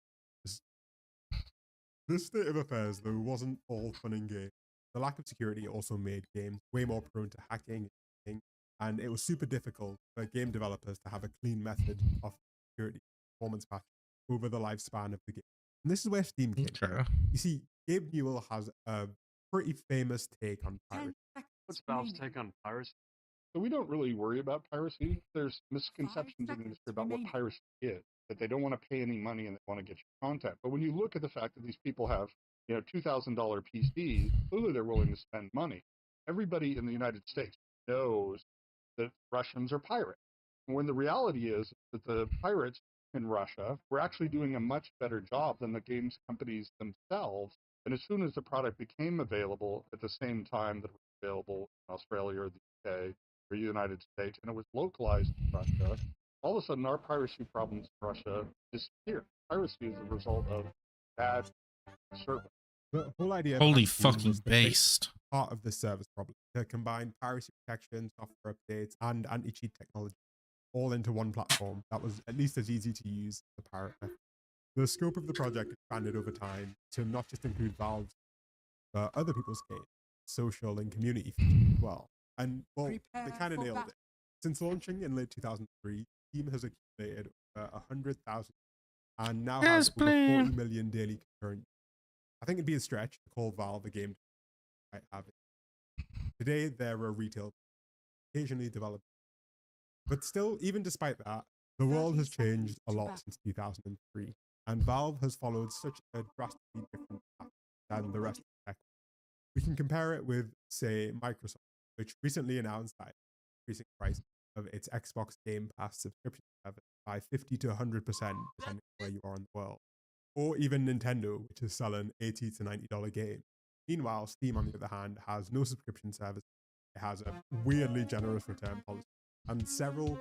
This state of affairs, though, wasn't all fun and games. The lack of security also made games way more prone to hacking, and it was super difficult for game developers to have a clean method of security performance patch over the lifespan of the game. And this is where Steam came in. You see, Gabe Newell has a pretty famous take on piracy. What's Valve's take on piracy? So we don't really worry about piracy. There's misconceptions in the industry about what piracy is, that they don't want to pay any money and they want to get your content. But when you look at the fact that these people have, $2,000 PCs, clearly they're willing to spend money. Everybody in the United States knows that Russians are pirates. When the reality is that the pirates in Russia were actually doing a much better job than the games companies themselves. And as soon as the product became available at the same time that it was available in Australia or the UK or the United States, and it was localized in Russia, all of a sudden our piracy problems in Russia disappeared. Piracy is the result of bad service. The whole idea Holy behind Steam fucking was to fix based. part of the service problem, to combine piracy protection, software updates, and anti-cheat technology all into one platform that was at least as easy to use as the pirate method. The scope of the project expanded over time to not just include Valve's, but other people's games, social and community features as well. And, well, they kind of nailed it. Since launching in late 2003, Steam has accumulated over 100,000 and now has over 40 million daily concurrent. I think it'd be a stretch to call Valve a game might have it. Today, they're a retail, occasionally developed. But still, even despite that, the world has changed a lot since 2003, and Valve has followed such a drastically different path than the rest of the tech. We can compare it with, say, Microsoft, which recently announced that increasing price of its Xbox Game Pass subscription service by 50 to 100%, depending on where you are in the world. Or even Nintendo, which is selling $80 to $90 games. Meanwhile, Steam, on the other hand, has no subscription service. It has a weirdly generous return policy and several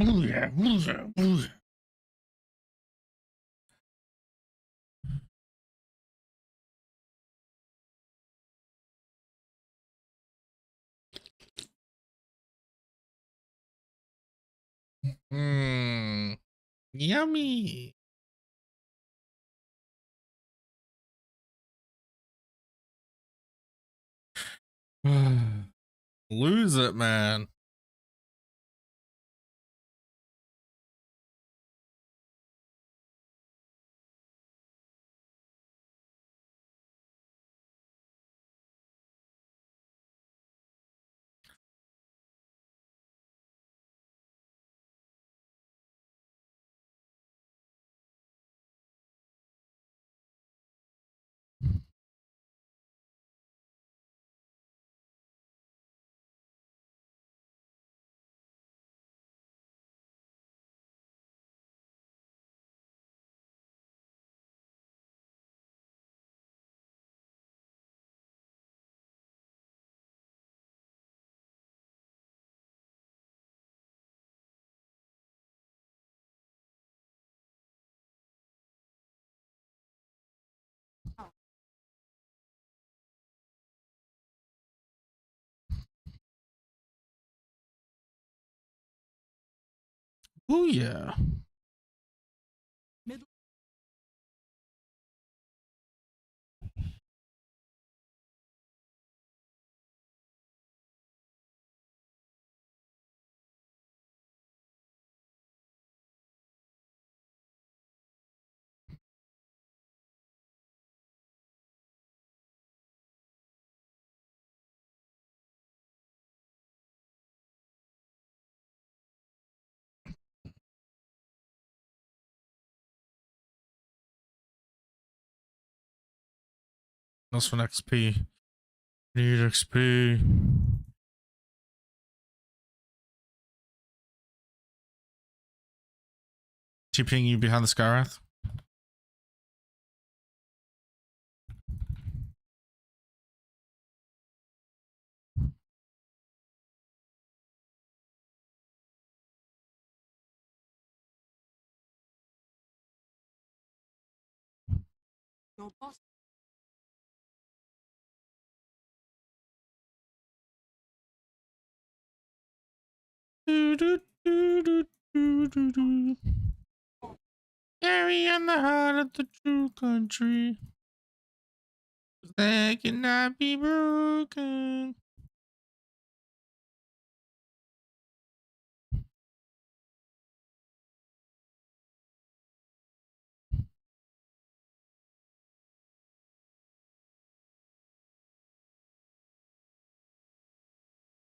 Ooh yeah, ooh yeah, ooh yeah. Mmm, yummy. Lose it, man. Ooh yeah. That's for XP. Need XP. TPing you behind the Skyrath. Your boss. Do, do, do, do, do, do, do. Carry in the heart of the true country. They cannot be broken.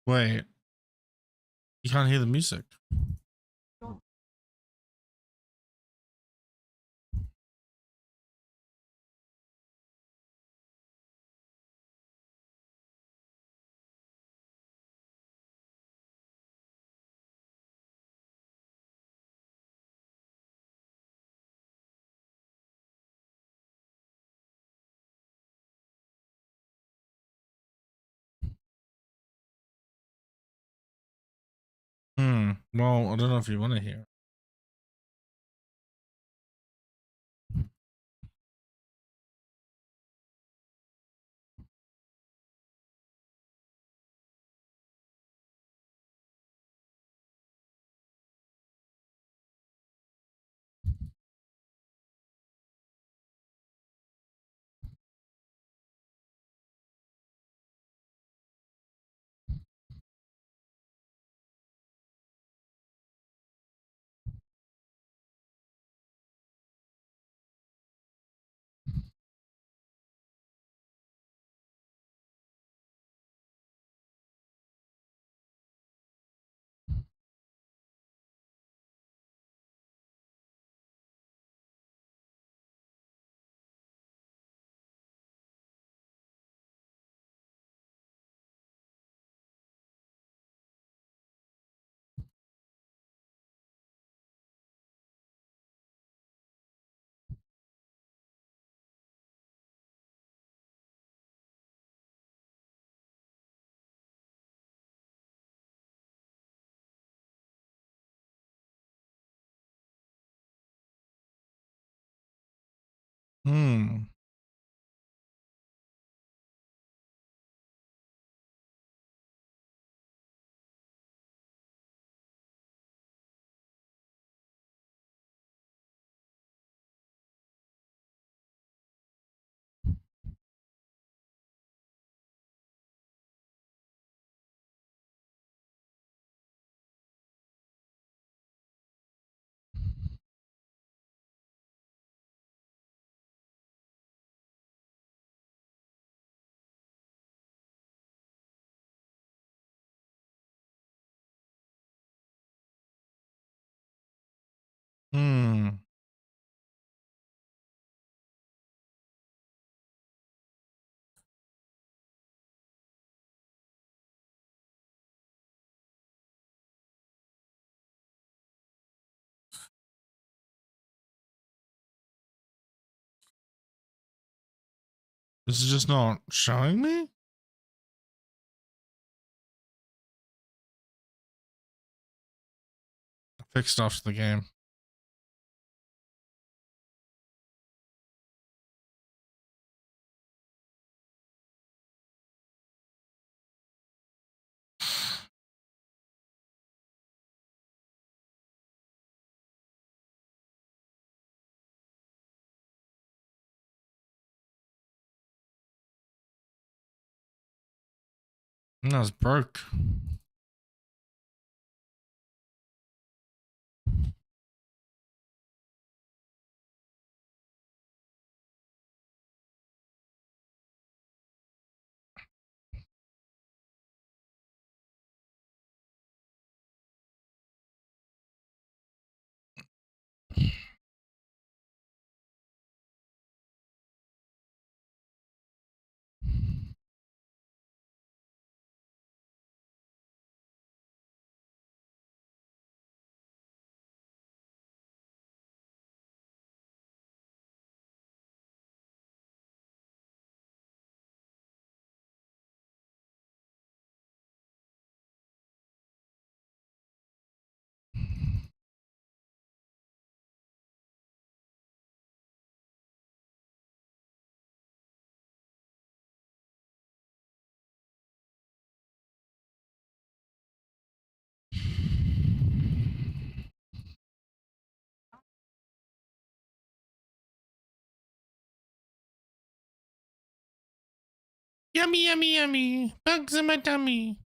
Wait, you can't hear the music. Well, I don't know if you want to hear. Hmm. Hmm. This is just not showing me? I fixed stuff to the game. No, it's broke. Yummy, yummy, yummy. Bugs in my tummy.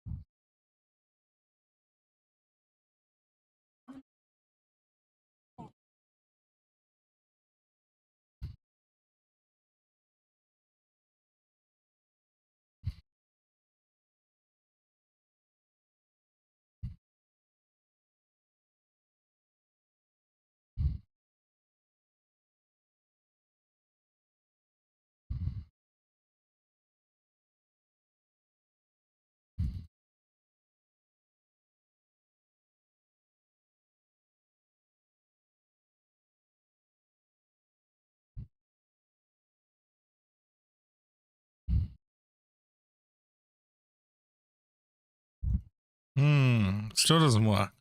Hmm. Still doesn't work.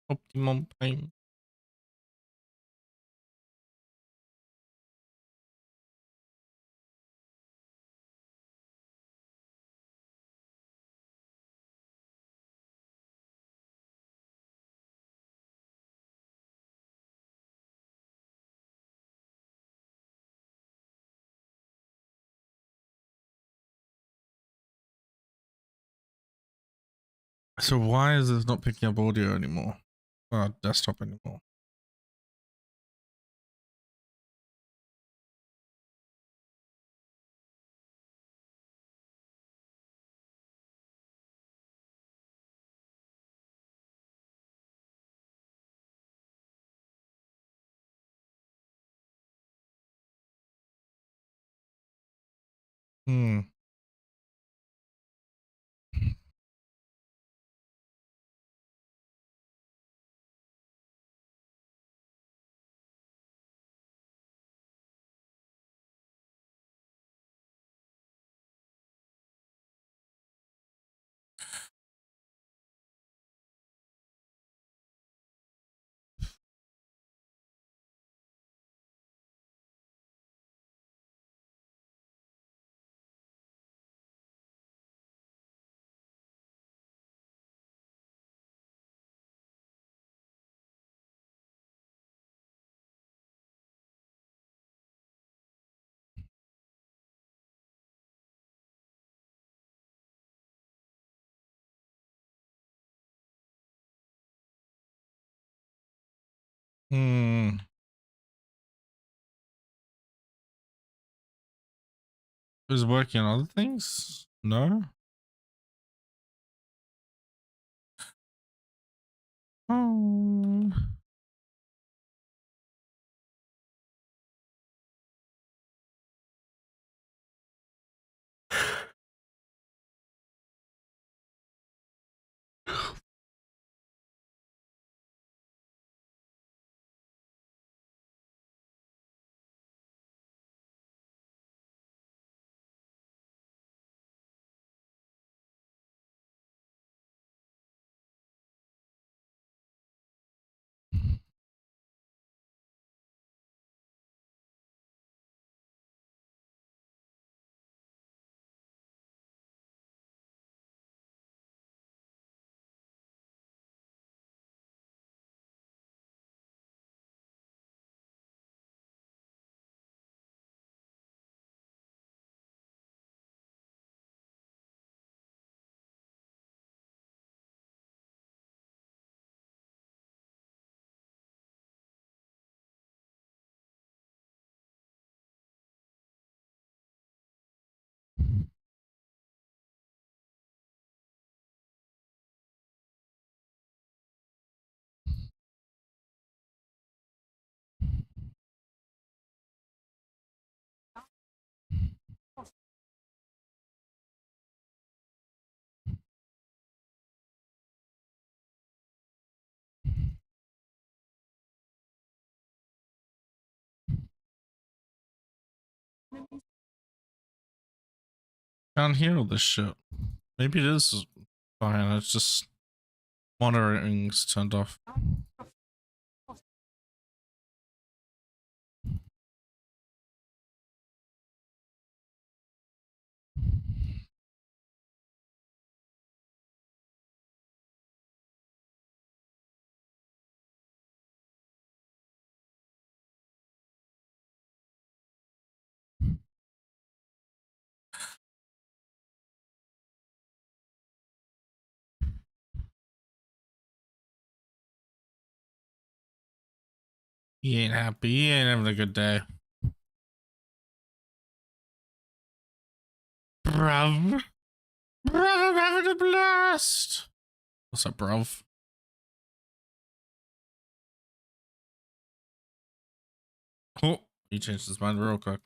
Optimum time. So why is this not picking up audio anymore? Desktop anymore? Hmm. Hmm. Is it working on other things? No. Oh. Can't hear all this shit. Maybe it is fine. It's just monitoring's turned off. He ain't happy. He ain't having a good day. Bruv. Bruv, I'm having a blast. What's up, bruv? Oh, he changed his mind real quick.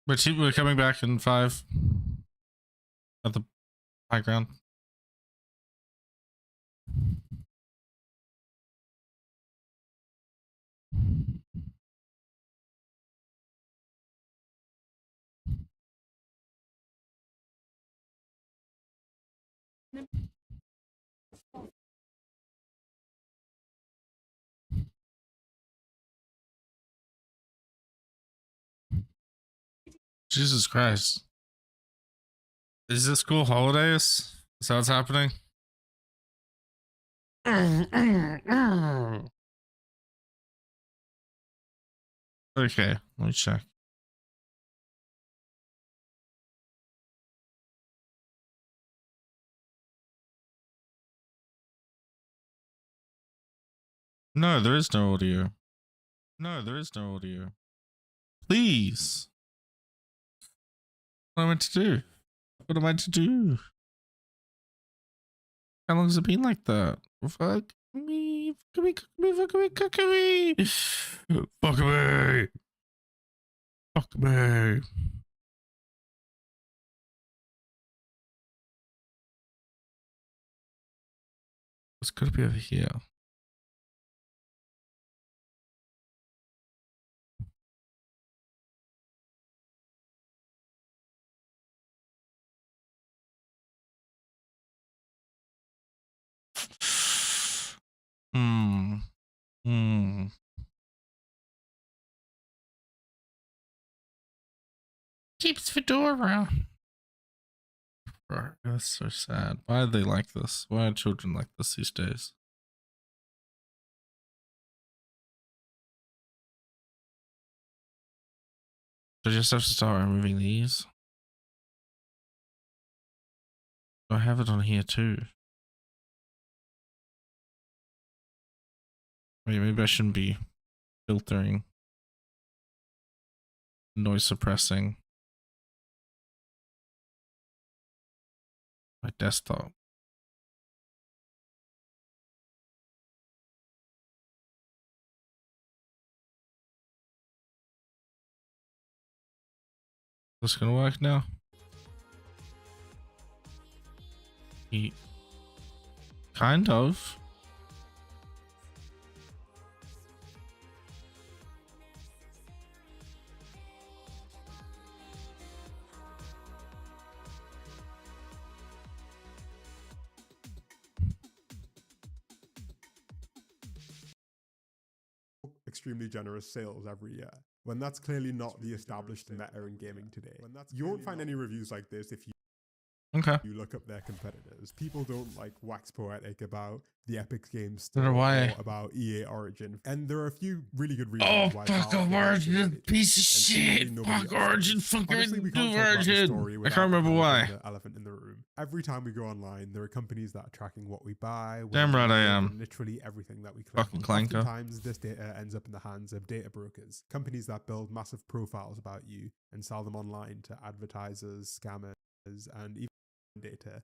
But we're coming back in 5 at the high ground. Jesus Christ. Is this school holidays? Is that what's happening? Okay, let me check. No, there is no audio. No, there is no audio. Please. What am I to do? What am I to do? How long has it been like that? Fuck me. Fuck me, cook me, fuck me, cook me. Fuck me. Fuck me. It's gotta be over here. Hmm. Hmm. Keeps Fedora. That's so sad. Why are they like this? Why are children like this these days? Do I just have to start removing these? I have it on here too. Wait, maybe I shouldn't be filtering, noise suppressing my desktop. Is this gonna work now? Kind of. Extremely generous sales every year, when that's clearly not the established meta in gaming today. You won't find any reviews like this if you look up their competitors. People don't like wax poetic about the Epic Games Store or about EA Origin, and there are a few really good reasons why fuck Origin, piece of shit. Fuck Origin, fucking do Origin. I can't remember why. The elephant in the room. Every time we go online, there are companies that are tracking what we buy. Damn right I am. And literally everything that we click. Fucking clanker. Oftentimes, this data ends up in the hands of data brokers, companies that build massive profiles about you and sell them online to advertisers, scammers, and even data.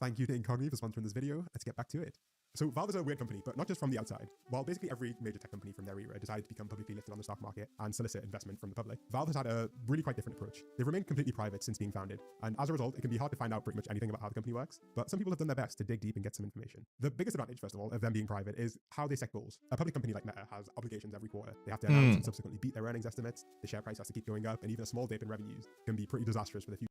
Thank you to Incogni for sponsoring this video. Let's get back to it. So Valve is a weird company, but not just from the outside. While basically every major tech company from their era decided to become publicly listed on the stock market and solicit investment from the public, Valve has had a really quite different approach. They've remained completely private since being founded, and as a result, it can be hard to find out pretty much anything about how the company works, but some people have done their best to dig deep and get some information. The biggest advantage, first of all, of them being private is how they set goals. A public company like Meta has obligations every quarter. They have to announce and subsequently beat their earnings estimates, the share price has to keep going up, and even a small dip in revenues can be pretty disastrous for the future.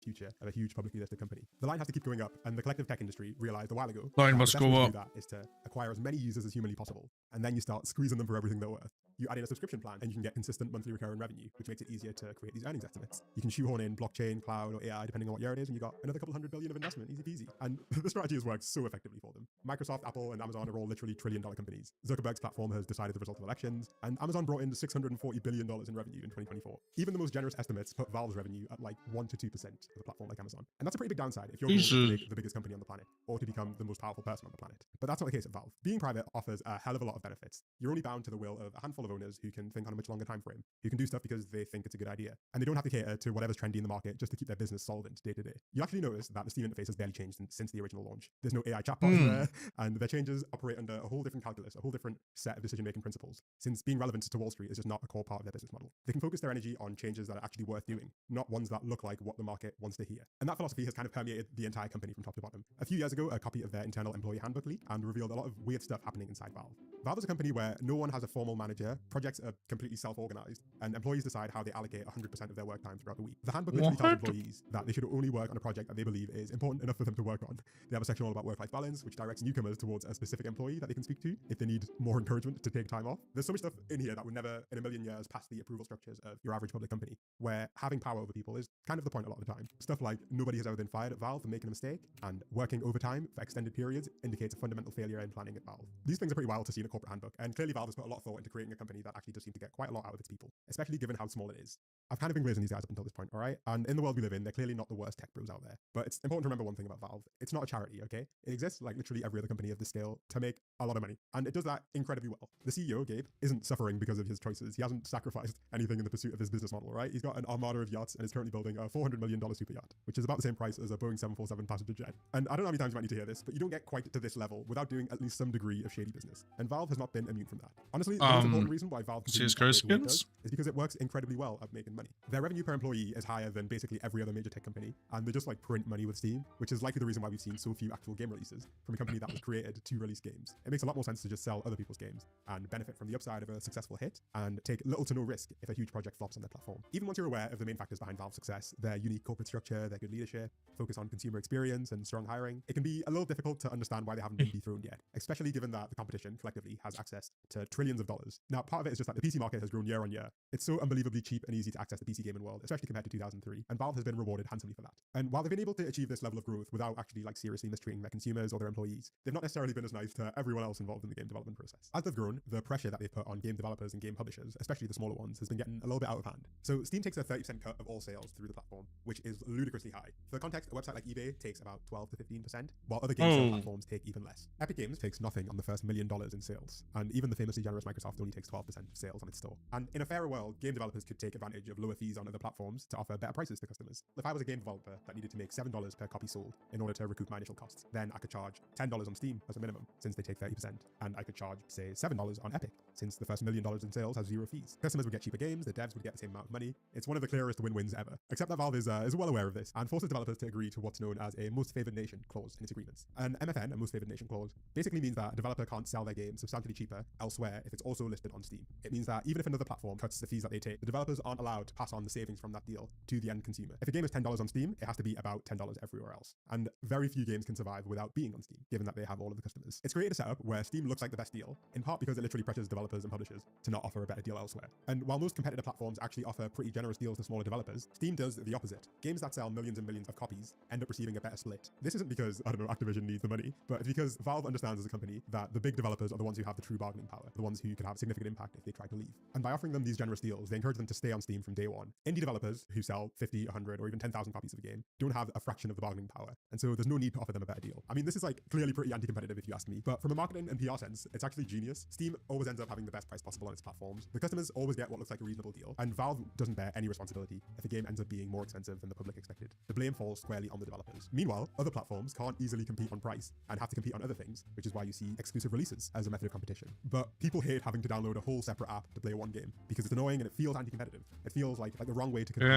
future of a huge publicly listed company. The line has to keep going up, and the collective tech industry realized a while ago Line that must the best go way to up. do that is to acquire as many users as humanly possible, and then you start squeezing them for everything they're worth. You add in a subscription plan, and you can get consistent monthly recurring revenue, which makes it easier to create these earnings estimates. You can shoehorn in blockchain, cloud, or AI, depending on what year it is, and you got another couple $100 billion of investment, easy peasy. And the strategy has worked so effectively for them. Microsoft, Apple, and Amazon are all literally trillion-dollar companies. Zuckerberg's platform has decided the result of elections, and Amazon brought in $640 billion in revenue in 2024. Even the most generous estimates put Valve's revenue at like 1 to 2% of a platform like Amazon. And that's a pretty big downside if your goal is to make the biggest company on the planet, or to become the most powerful person on the planet. But that's not the case at Valve. Being private offers a hell of a lot of benefits. You're only bound to the will of a handful of owners who can think on a much longer time frame, who can do stuff because they think it's a good idea, and they don't have to cater to whatever's trendy in the market just to keep their business solvent day to day. You actually notice that the Steam interface has barely changed since the original launch. There's no AI chatbot in there, and their changes operate under a whole different calculus, a whole different set of decision-making principles, since being relevant to Wall Street is just not a core part of their business model. They can focus their energy on changes that are actually worth doing, not ones that look like what the market wants to hear. And that philosophy has kind of permeated the entire company from top to bottom. A few years ago, a copy of their internal employee handbook leaked and revealed a lot of weird stuff happening inside Valve. Valve is a company where no one has a formal manager, projects are completely self-organized, and employees decide how they allocate 100% of their work time throughout the week. The handbook literally tells employees that they should only work on a project that they believe is important enough for them to work on. They have a section all about work-life balance, which directs newcomers towards a specific employee that they can speak to if they need more encouragement to take time off. There's so much stuff in here that would never in a million years pass the approval structures of your average public company, where having power over people is kind of the point a lot of the time. Stuff like nobody has ever been fired at Valve for making a mistake, and working overtime for extended periods indicates a fundamental failure in planning at Valve. These things are pretty wild to see in a corporate handbook, and clearly Valve has put a lot of thought into creating a company that actually does seem to get quite a lot out of its people, especially given how small it is. I've kind of been glazing these guys up until this point, alright? And in the world we live in, they're clearly not the worst tech bros out there. But it's important to remember one thing about Valve. It's not a charity, okay? It exists like literally every other company of this scale to make a lot of money. And it does that incredibly well. The CEO, Gabe, isn't suffering because of his choices. He hasn't sacrificed anything in the pursuit of his business model, right? He's got an armada of yachts and is currently building a $400 million super yacht, which is about the same price as a Boeing 747 passenger jet. And I don't know how many times you might need to hear this, but you don't get quite to this level without doing at least some degree of shady business. And Valve has not been immune from that. Honestly, the most important reason why Valve continues to operate the way it does is because it works incredibly well at making money. Their revenue per employee is higher than basically every other major tech company, and they just like print money with Steam, which is likely the reason why we've seen so few actual game releases from a company that was created to release games. It makes a lot more sense to just sell other people's games and benefit from the upside of a successful hit, and take little to no risk if a huge project flops on their platform. Even once you're aware of the main factors behind Valve's success, their unique corporate structure, their good leadership, focus on consumer experience, and strong hiring, it can be a little difficult to understand why they haven't been dethroned yet, especially given that the competition collectively has access to trillions of dollars. Now, part of it is just that the PC market has grown year on year. It's so unbelievably cheap and easy to access the PC gaming world, especially compared to 2003, and Valve has been rewarded handsomely for that. And while they've been able to achieve this level of growth without actually like seriously mistreating their consumers or their employees, they've not necessarily been as nice to everyone else involved in the game development process. As they've grown, the pressure that they've put on game developers and game publishers, especially the smaller ones, has been getting a little bit out of hand. So Steam takes a 30% cut of all sales through the platform, which is ludicrously high. For context, a website like eBay takes about 12 to 15%, while other game sale platforms take even less. Epic Games takes nothing on the first $1 million in sales, and even the famously generous Microsoft only takes 12% of sales on its store. And in a fairer world, game developers could take advantage of lower fees on other platforms to offer better prices to customers. If I was a game developer that needed to make $7 per copy sold in order to recoup my initial costs, then I could charge $10 on Steam as a minimum, since they take 30%, and I could charge, say, $7 on Epic, since the first $1 million in sales has zero fees. Customers would get cheaper games, the devs would get the same amount of money. It's one of the clearest win-wins ever. Except that Valve is well aware of this, and forces developers to agree to what's known as a most favored nation clause in its agreements. An MFN, a most favored nation clause, basically means that a developer can't sell their game substantially cheaper elsewhere if it's also listed on Steam. It means that even if another platform cuts the fees that they take, the developers aren't allowed to pass on the savings from that deal to the end consumer. If a game is $10 on Steam, it has to be about $10 everywhere else. And very few games can survive without being on Steam, given that they have all of the customers. It's created a setup where Steam looks like the best deal, in part because it literally pressures developers and publishers to not offer a better deal elsewhere. And while most competitor platforms actually offer pretty generous deals to smaller developers, Steam does the opposite. Games that sell millions and millions of copies end up receiving a better split. This isn't because, I don't know, Activision needs the money, but it's because Valve understands as a company that the big developers are the ones who have the true bargaining power, the ones who could have significant impact if they try to leave. And by offering them these generous deals, they encourage them to stay on Steam from day one. Indie developers who sell 50, 100, or even 10,000 copies of a game don't have a fraction of the bargaining power, and so there's no need to offer them a better deal. I mean, this is like clearly pretty anti-competitive if you ask me, but from a marketing and PR sense, it's actually genius. Steam always ends up having the best price possible on its platforms. The customers always get what looks like a reasonable deal, and Valve doesn't bear any responsibility if a game ends up being more expensive than the public expected. The blame falls squarely on the developers. Meanwhile, other platforms can't easily compete on price and have to compete on other things, which is why you see exclusive releases as a method of competition. But people hate having to download a whole separate app to play one game because it's annoying and it feels anti-competitive. It feels like the wrong way to compete.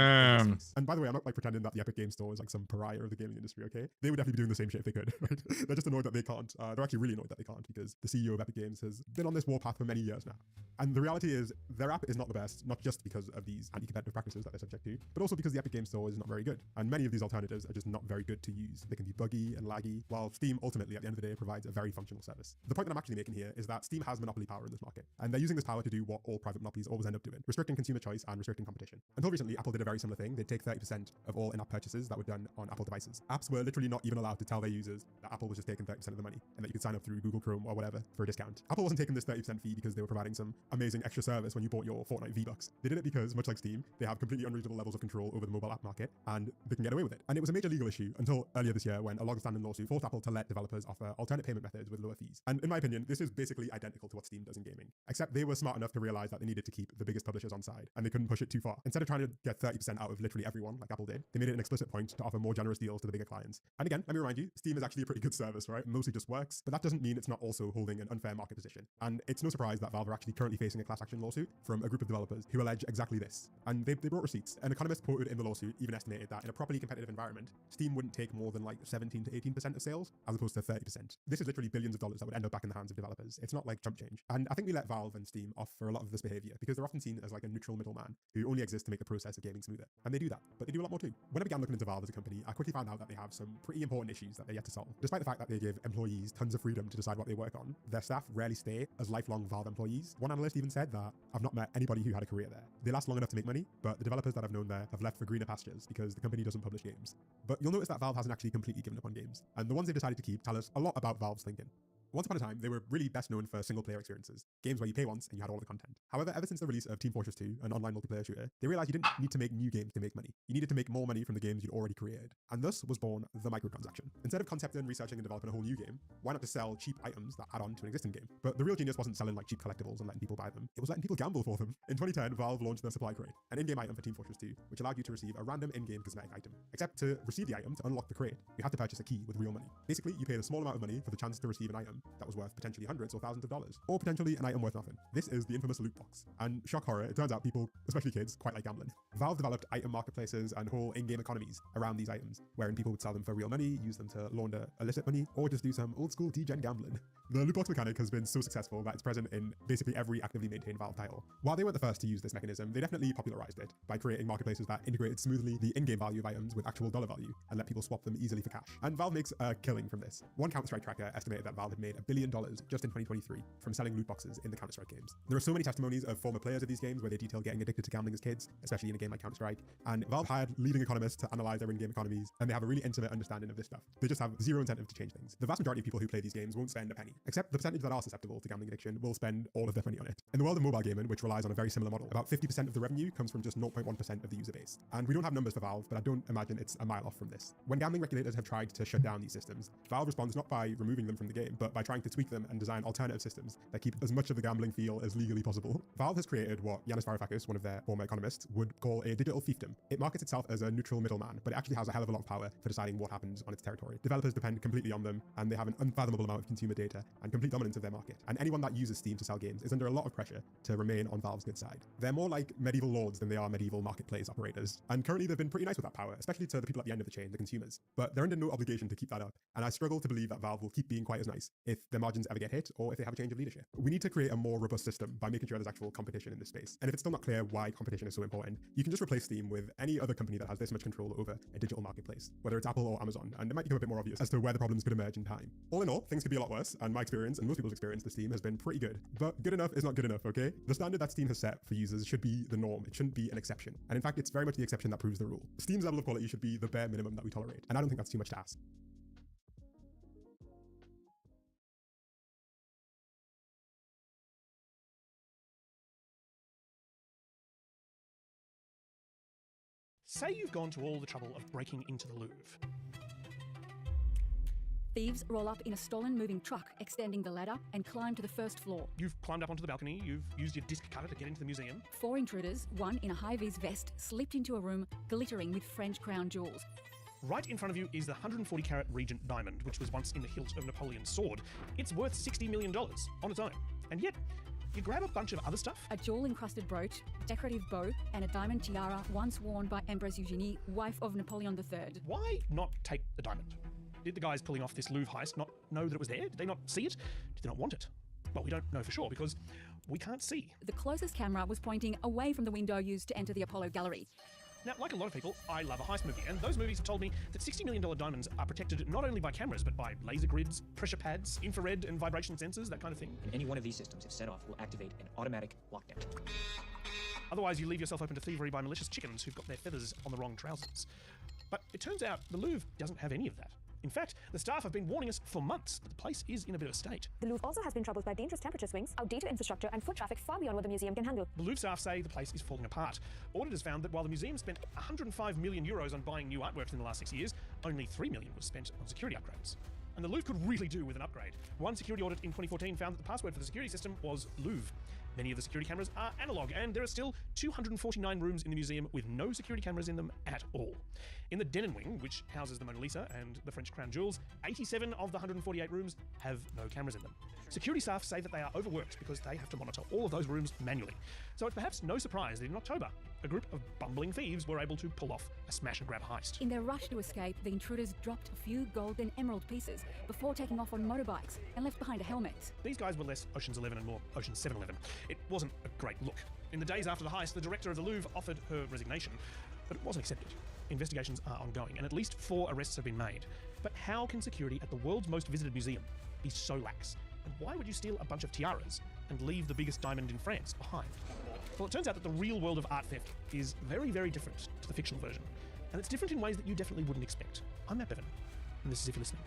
And by the way, I'm not like pretending that the Epic Games Store is like some pariah of the gaming industry, okay? They would definitely be doing the same shit if they could, right? They're just annoyed that they can't. They're actually really annoyed that they can't because the CEO of Epic Games has been on this warpath for many years now. And the reality is, their app is not the best, not just because of these anti-competitive practices that they're subject to, but also because the Epic Games Store is not very good. And many of these alternatives are just not very good to use. They can be buggy and laggy, while Steam ultimately, at the end of the day, provides a very functional service. The point that I'm actually making here is that Steam has monopoly power in this market, and they're using this power to do what all private monopolies always end up doing, restricting consumer choice and restricting competition. Until recently, Apple did a very similar thing. They'd take 30% of all in-app purchases that were done on Apple devices. Apps were literally not even allowed to tell their users that Apple was just taking 30% of the money, and that you could sign up through Google Chrome or whatever for a discount. Apple wasn't taking this 30% fee because they were providing some amazing extra service when you bought your Fortnite V-Bucks. They did it because, much like Steam, they have completely unreasonable levels of control over the mobile app market, and they can get away with it. And it was a major legal issue until earlier this year when a long-standing lawsuit forced Apple to let developers offer alternate payment methods with lower fees. And in my opinion, this is basically identical to what Steam does in gaming, except they were smart enough to realize that they needed to keep the biggest publishers on side, and they couldn't push it too far. Instead of trying to get 30% out of literally everyone, like Apple did, they made it an explicit point to offer more generous deals to the bigger clients. And again, let me remind you, Steam is actually a pretty good service, right? It mostly just works, but that doesn't mean it's not also holding an unfair market position. And it's no surprise that Valve are actually currently facing a class action lawsuit from a group of developers who allege exactly this. And they brought receipts. An economist quoted in the lawsuit even estimated that in a properly competitive environment, Steam wouldn't take more than like 17 to 18% of sales, as opposed to 30%. This is literally billions of dollars that would end up back in the hands of developers. It's not like chump change. And I think we let Valve and Steam off for a lot of this behavior because they're often seen as like a neutral middleman who only exists to make the process of gaming smoother. And they do that, but they do a lot more too. When I began looking into Valve as a company, I quickly found out that they have some pretty important issues that they're yet to solve. Despite the fact that they give employees tons of freedom to decide what they work on, their staff rarely stay as lifelong Valve employees. One analyst even said that I've not met anybody who had a career there. They last long enough to make money, but the developers that I've known there have left for greener pastures because the company doesn't publish games. But you'll notice that Valve hasn't actually completely given up on games, and the ones they decided to keep tell us a lot about Valve's thinking. Once upon a time, they were really best known for single-player experiences, games where you pay once and you had all of the content. However, ever since the release of Team Fortress 2, an online multiplayer shooter, they realized you didn't need to make new games to make money. You needed to make more money from the games you'd already created. And thus was born the microtransaction. Instead of concepting, researching, and developing a whole new game, why not just sell cheap items that add on to an existing game? But the real genius wasn't selling like cheap collectibles and letting people buy them. It was letting people gamble for them. In 2010, Valve launched the Supply Crate, an in-game item for Team Fortress 2, which allowed you to receive a random in-game cosmetic item. Except to receive the item, to unlock the crate, you had to purchase a key with real money. Basically, you paid a small amount of money for the chance to receive an item that was worth potentially hundreds or thousands of dollars, or potentially an item worth nothing. This is the infamous loot box. And shock horror, it turns out people, especially kids, quite like gambling. Valve developed item marketplaces and whole in-game economies around these items, wherein people would sell them for real money, use them to launder illicit money, or just do some old school degen gambling. The loot box mechanic has been so successful that it's present in basically every actively maintained Valve title. While they weren't the first to use this mechanism, they definitely popularized it by creating marketplaces that integrated smoothly the in-game value of items with actual dollar value and let people swap them easily for cash. And Valve makes a killing from this. One Counter-Strike tracker estimated that Valve had made $1 billion just in 2023 from selling loot boxes in the Counter-Strike games. There are so many testimonies of former players of these games where they detail getting addicted to gambling as kids, especially in a game like Counter-Strike, and Valve hired leading economists to analyze their in-game economies, and they have a really intimate understanding of this stuff. They just have zero incentive to change things. The vast majority of people who play these games won't spend a penny, except the percentage that are susceptible to gambling addiction will spend all of their money on it. In the world of mobile gaming, which relies on a very similar model, about 50% of the revenue comes from just 0.1% of the user base. And we don't have numbers for Valve, but I don't imagine it's a mile off from this. When gambling regulators have tried to shut down these systems, Valve responds not by removing them from the game, but by trying to tweak them and design alternative systems that keep as much of the gambling feel as legally possible. Valve has created what Yanis Varoufakis, one of their former economists, would call a digital fiefdom. It markets itself as a neutral middleman, but it actually has a hell of a lot of power for deciding what happens on its territory. Developers depend completely on them, and they have an unfathomable amount of consumer data and complete dominance of their market. And anyone that uses Steam to sell games is under a lot of pressure to remain on Valve's good side. They're more like medieval lords than they are medieval marketplace operators. And currently they've been pretty nice with that power, especially to the people at the end of the chain, the consumers. But they're under no obligation to keep that up. And I struggle to believe that Valve will keep being quite as nice if their margins ever get hit or if they have a change of leadership. We need to create a more robust system by making sure there's actual competition in this space. And if it's still not clear why competition is so important, you can just replace Steam with any other company that has this much control over a digital marketplace, whether it's Apple or Amazon, and it might become a bit more obvious as to where the problems could emerge in time. All in all, things could be a lot worse, and my experience and most people's experience with Steam has been pretty good. But good enough is not good enough, okay? The standard that Steam has set for users should be the norm. It shouldn't be an exception. And in fact, it's very much the exception that proves the rule. Steam's level of quality should be the bare minimum that we tolerate, and I don't think that's too much to ask. Say you've gone to all the trouble of breaking into the Louvre. Thieves roll up in a stolen moving truck, extending the ladder, and climb to the first floor. You've climbed up onto the balcony, you've used your disc cutter to get into the museum. 4 intruders, one in a high-vis vest, slipped into a room glittering with French crown jewels. Right in front of you is the 140-carat Regent diamond, which was once in the hilt of Napoleon's sword. It's worth $60 million on its own. And yet, you grab a bunch of other stuff. A jewel-encrusted brooch, decorative bow, and a diamond tiara once worn by Empress Eugenie, wife of Napoleon III. Why not take the diamond? Did the guys pulling off this Louvre heist not know that it was there? Did they not see it? Did they not want it? Well, we don't know for sure because we can't see. The closest camera was pointing away from the window used to enter the Apollo gallery. Now, like a lot of people, I love a heist movie, and those movies have told me that $60 million diamonds are protected not only by cameras, but by laser grids, pressure pads, infrared and vibration sensors, that kind of thing. And any one of these systems, if set off, will activate an automatic lockdown. Otherwise, you leave yourself open to thievery by malicious chickens who've got their feathers on the wrong trousers. But it turns out the Louvre doesn't have any of that. In fact, the staff have been warning us for months that the place is in a bit of a state. The Louvre also has been troubled by dangerous temperature swings, outdated infrastructure, and foot traffic far beyond what the museum can handle. The Louvre staff say the place is falling apart. Auditors found that while the museum spent 105 million euros on buying new artworks in the last 6 years, only 3 million was spent on security upgrades. And the Louvre could really do with an upgrade. One security audit in 2014 found that the password for the security system was Louvre. Many of the security cameras are analog, and there are still 249 rooms in the museum with no security cameras in them at all. In the Denon Wing, which houses the Mona Lisa and the French crown jewels, 87 of the 148 rooms have no cameras in them. Security staff say that they are overworked because they have to monitor all of those rooms manually. So it's perhaps no surprise that in October, a group of bumbling thieves were able to pull off a smash-and-grab heist. In their rush to escape, the intruders dropped a few gold and emerald pieces before taking off on motorbikes and left behind a helmet. These guys were less Ocean's 11 and more Ocean's 7-Eleven. It wasn't a great look. In the days after the heist, the director of the Louvre offered her resignation, but it wasn't accepted. Investigations are ongoing, and at least 4 arrests have been made. But how can security at the world's most visited museum be so lax? And why would you steal a bunch of tiaras and leave the biggest diamond in France behind? Well, it turns out that the real world of art theft is very, very different to the fictional version. And it's different in ways that you definitely wouldn't expect. I'm Matt Bevan, and this is If You're Listening.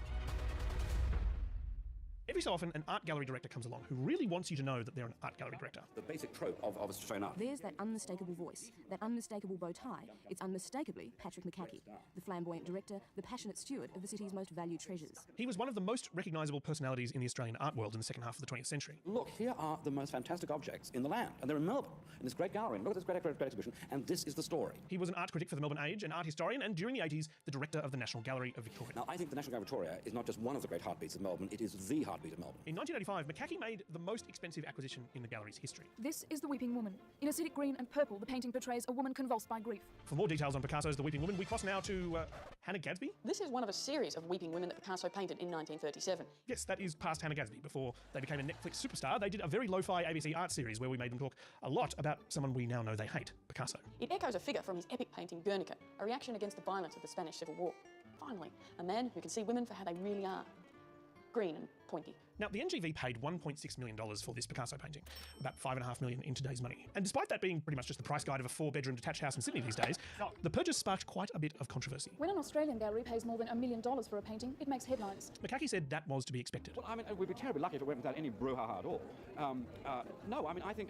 Every so often, an art gallery director comes along who really wants you to know that they're an art gallery director. The basic trope of Australian art. There's that unmistakable voice, that unmistakable bow tie. It's unmistakably Patrick McCackey, the flamboyant director, the passionate steward of the city's most valued treasures. He was one of the most recognisable personalities in the Australian art world in the second half of the 20th century. Look, here are the most fantastic objects in the land, and they're in Melbourne, in this great gallery. And look at this great exhibition, and this is the story. He was an art critic for the Melbourne Age, an art historian, and during the 80s, the director of the National Gallery of Victoria. Now, I think the National Gallery of Victoria is not just one of the great heartbeats of Melbourne, it is the heartbeat of Melbourne. In 1985, McCackey made the most expensive acquisition in the gallery's history. This is the Weeping Woman. In acidic green and purple, the painting portrays a woman convulsed by grief. For more details on Picasso's The Weeping Woman, we cross now to Hannah Gadsby. This is one of a series of weeping women that Picasso painted in 1937. Yes, that is past Hannah Gadsby. Before they became a Netflix superstar, they did a very lo-fi ABC art series where we made them talk a lot about someone we now know they hate, Picasso. It echoes a figure from his epic painting Guernica, a reaction against the violence of the Spanish Civil War. Finally, a man who can see women for how they really are. Green and pointy. Now, the NGV paid $1.6 million for this Picasso painting, about $5.5 million in today's money. And despite that being pretty much just the price guide of a 4-bedroom detached house in Sydney these days, the purchase sparked quite a bit of controversy. When an Australian gallery pays more than $1 million for a painting, it makes headlines. McCackey said that was to be expected. Well, I mean, we'd be terribly lucky if it went without any brouhaha at all. No, I mean, I think,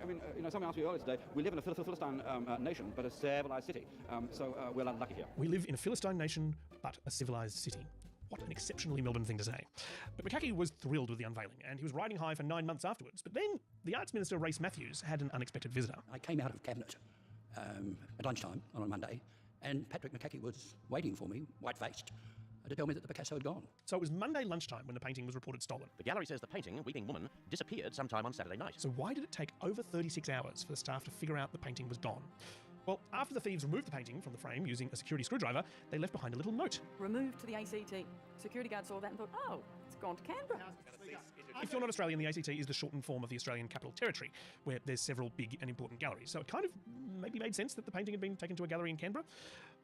someone asked me earlier today, we live in a Philistine nation, but a civilized city. So we're lucky here. We live in a Philistine nation, but a civilized city. What an exceptionally Melbourne thing to say. But McCackey was thrilled with the unveiling, and he was riding high for 9 months afterwards. But then the Arts Minister, Race Matthews, had an unexpected visitor. I came out of Cabinet at lunchtime on a Monday, and Patrick McCackey was waiting for me, white-faced, to tell me that the Picasso had gone. So it was Monday lunchtime when the painting was reported stolen. The gallery says the painting, Weeping Woman, disappeared sometime on Saturday night. So why did it take over 36 hours for the staff to figure out the painting was gone? Well, after the thieves removed the painting from the frame using a security screwdriver, they left behind a little note. Removed to the ACT. Security guard saw that and thought, oh, it's gone to Canberra. If you're not Australian, the ACT is the shortened form of the Australian Capital Territory, where there's several big and important galleries. So it kind of maybe made sense that the painting had been taken to a gallery in Canberra,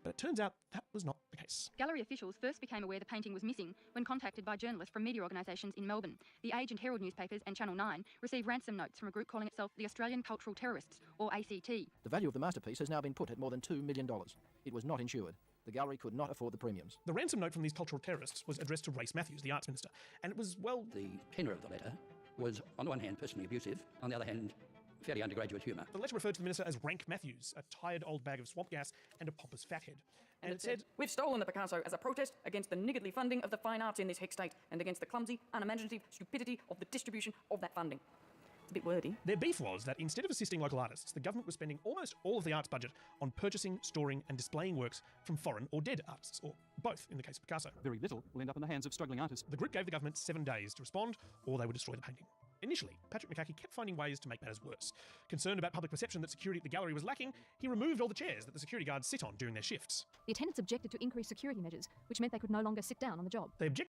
but it turns out that was not the case. Gallery officials first became aware the painting was missing when contacted by journalists from media organisations in Melbourne. The Age and Herald newspapers and Channel 9 received ransom notes from a group calling itself the Australian Cultural Terrorists, or ACT. The value of the masterpiece has now been put at more than $2 million. It was not insured. The gallery could not afford the premiums. The ransom note from these cultural terrorists was addressed to Race Matthews, the Arts Minister, and it was, well... The tenor of the letter was, on the one hand, personally abusive, on the other hand, fairly undergraduate humour. The letter referred to the Minister as Rank Matthews, a tired old bag of swamp gas and a pompous fathead. And it said, we've stolen the Picasso as a protest against the niggardly funding of the fine arts in this hick state and against the clumsy, unimaginative stupidity of the distribution of that funding. It's a bit wordy. Their beef was that instead of assisting local artists, the government was spending almost all of the arts budget on purchasing, storing and displaying works from foreign or dead artists, or both in the case of Picasso. Very little will end up in the hands of struggling artists. The group gave the government 7 days to respond, or they would destroy the painting. Initially, Patrick McCackey kept finding ways to make matters worse. Concerned about public perception that security at the gallery was lacking, he removed all the chairs that the security guards sit on during their shifts. The attendants objected to increased security measures, which meant they could no longer sit down on the job. They objected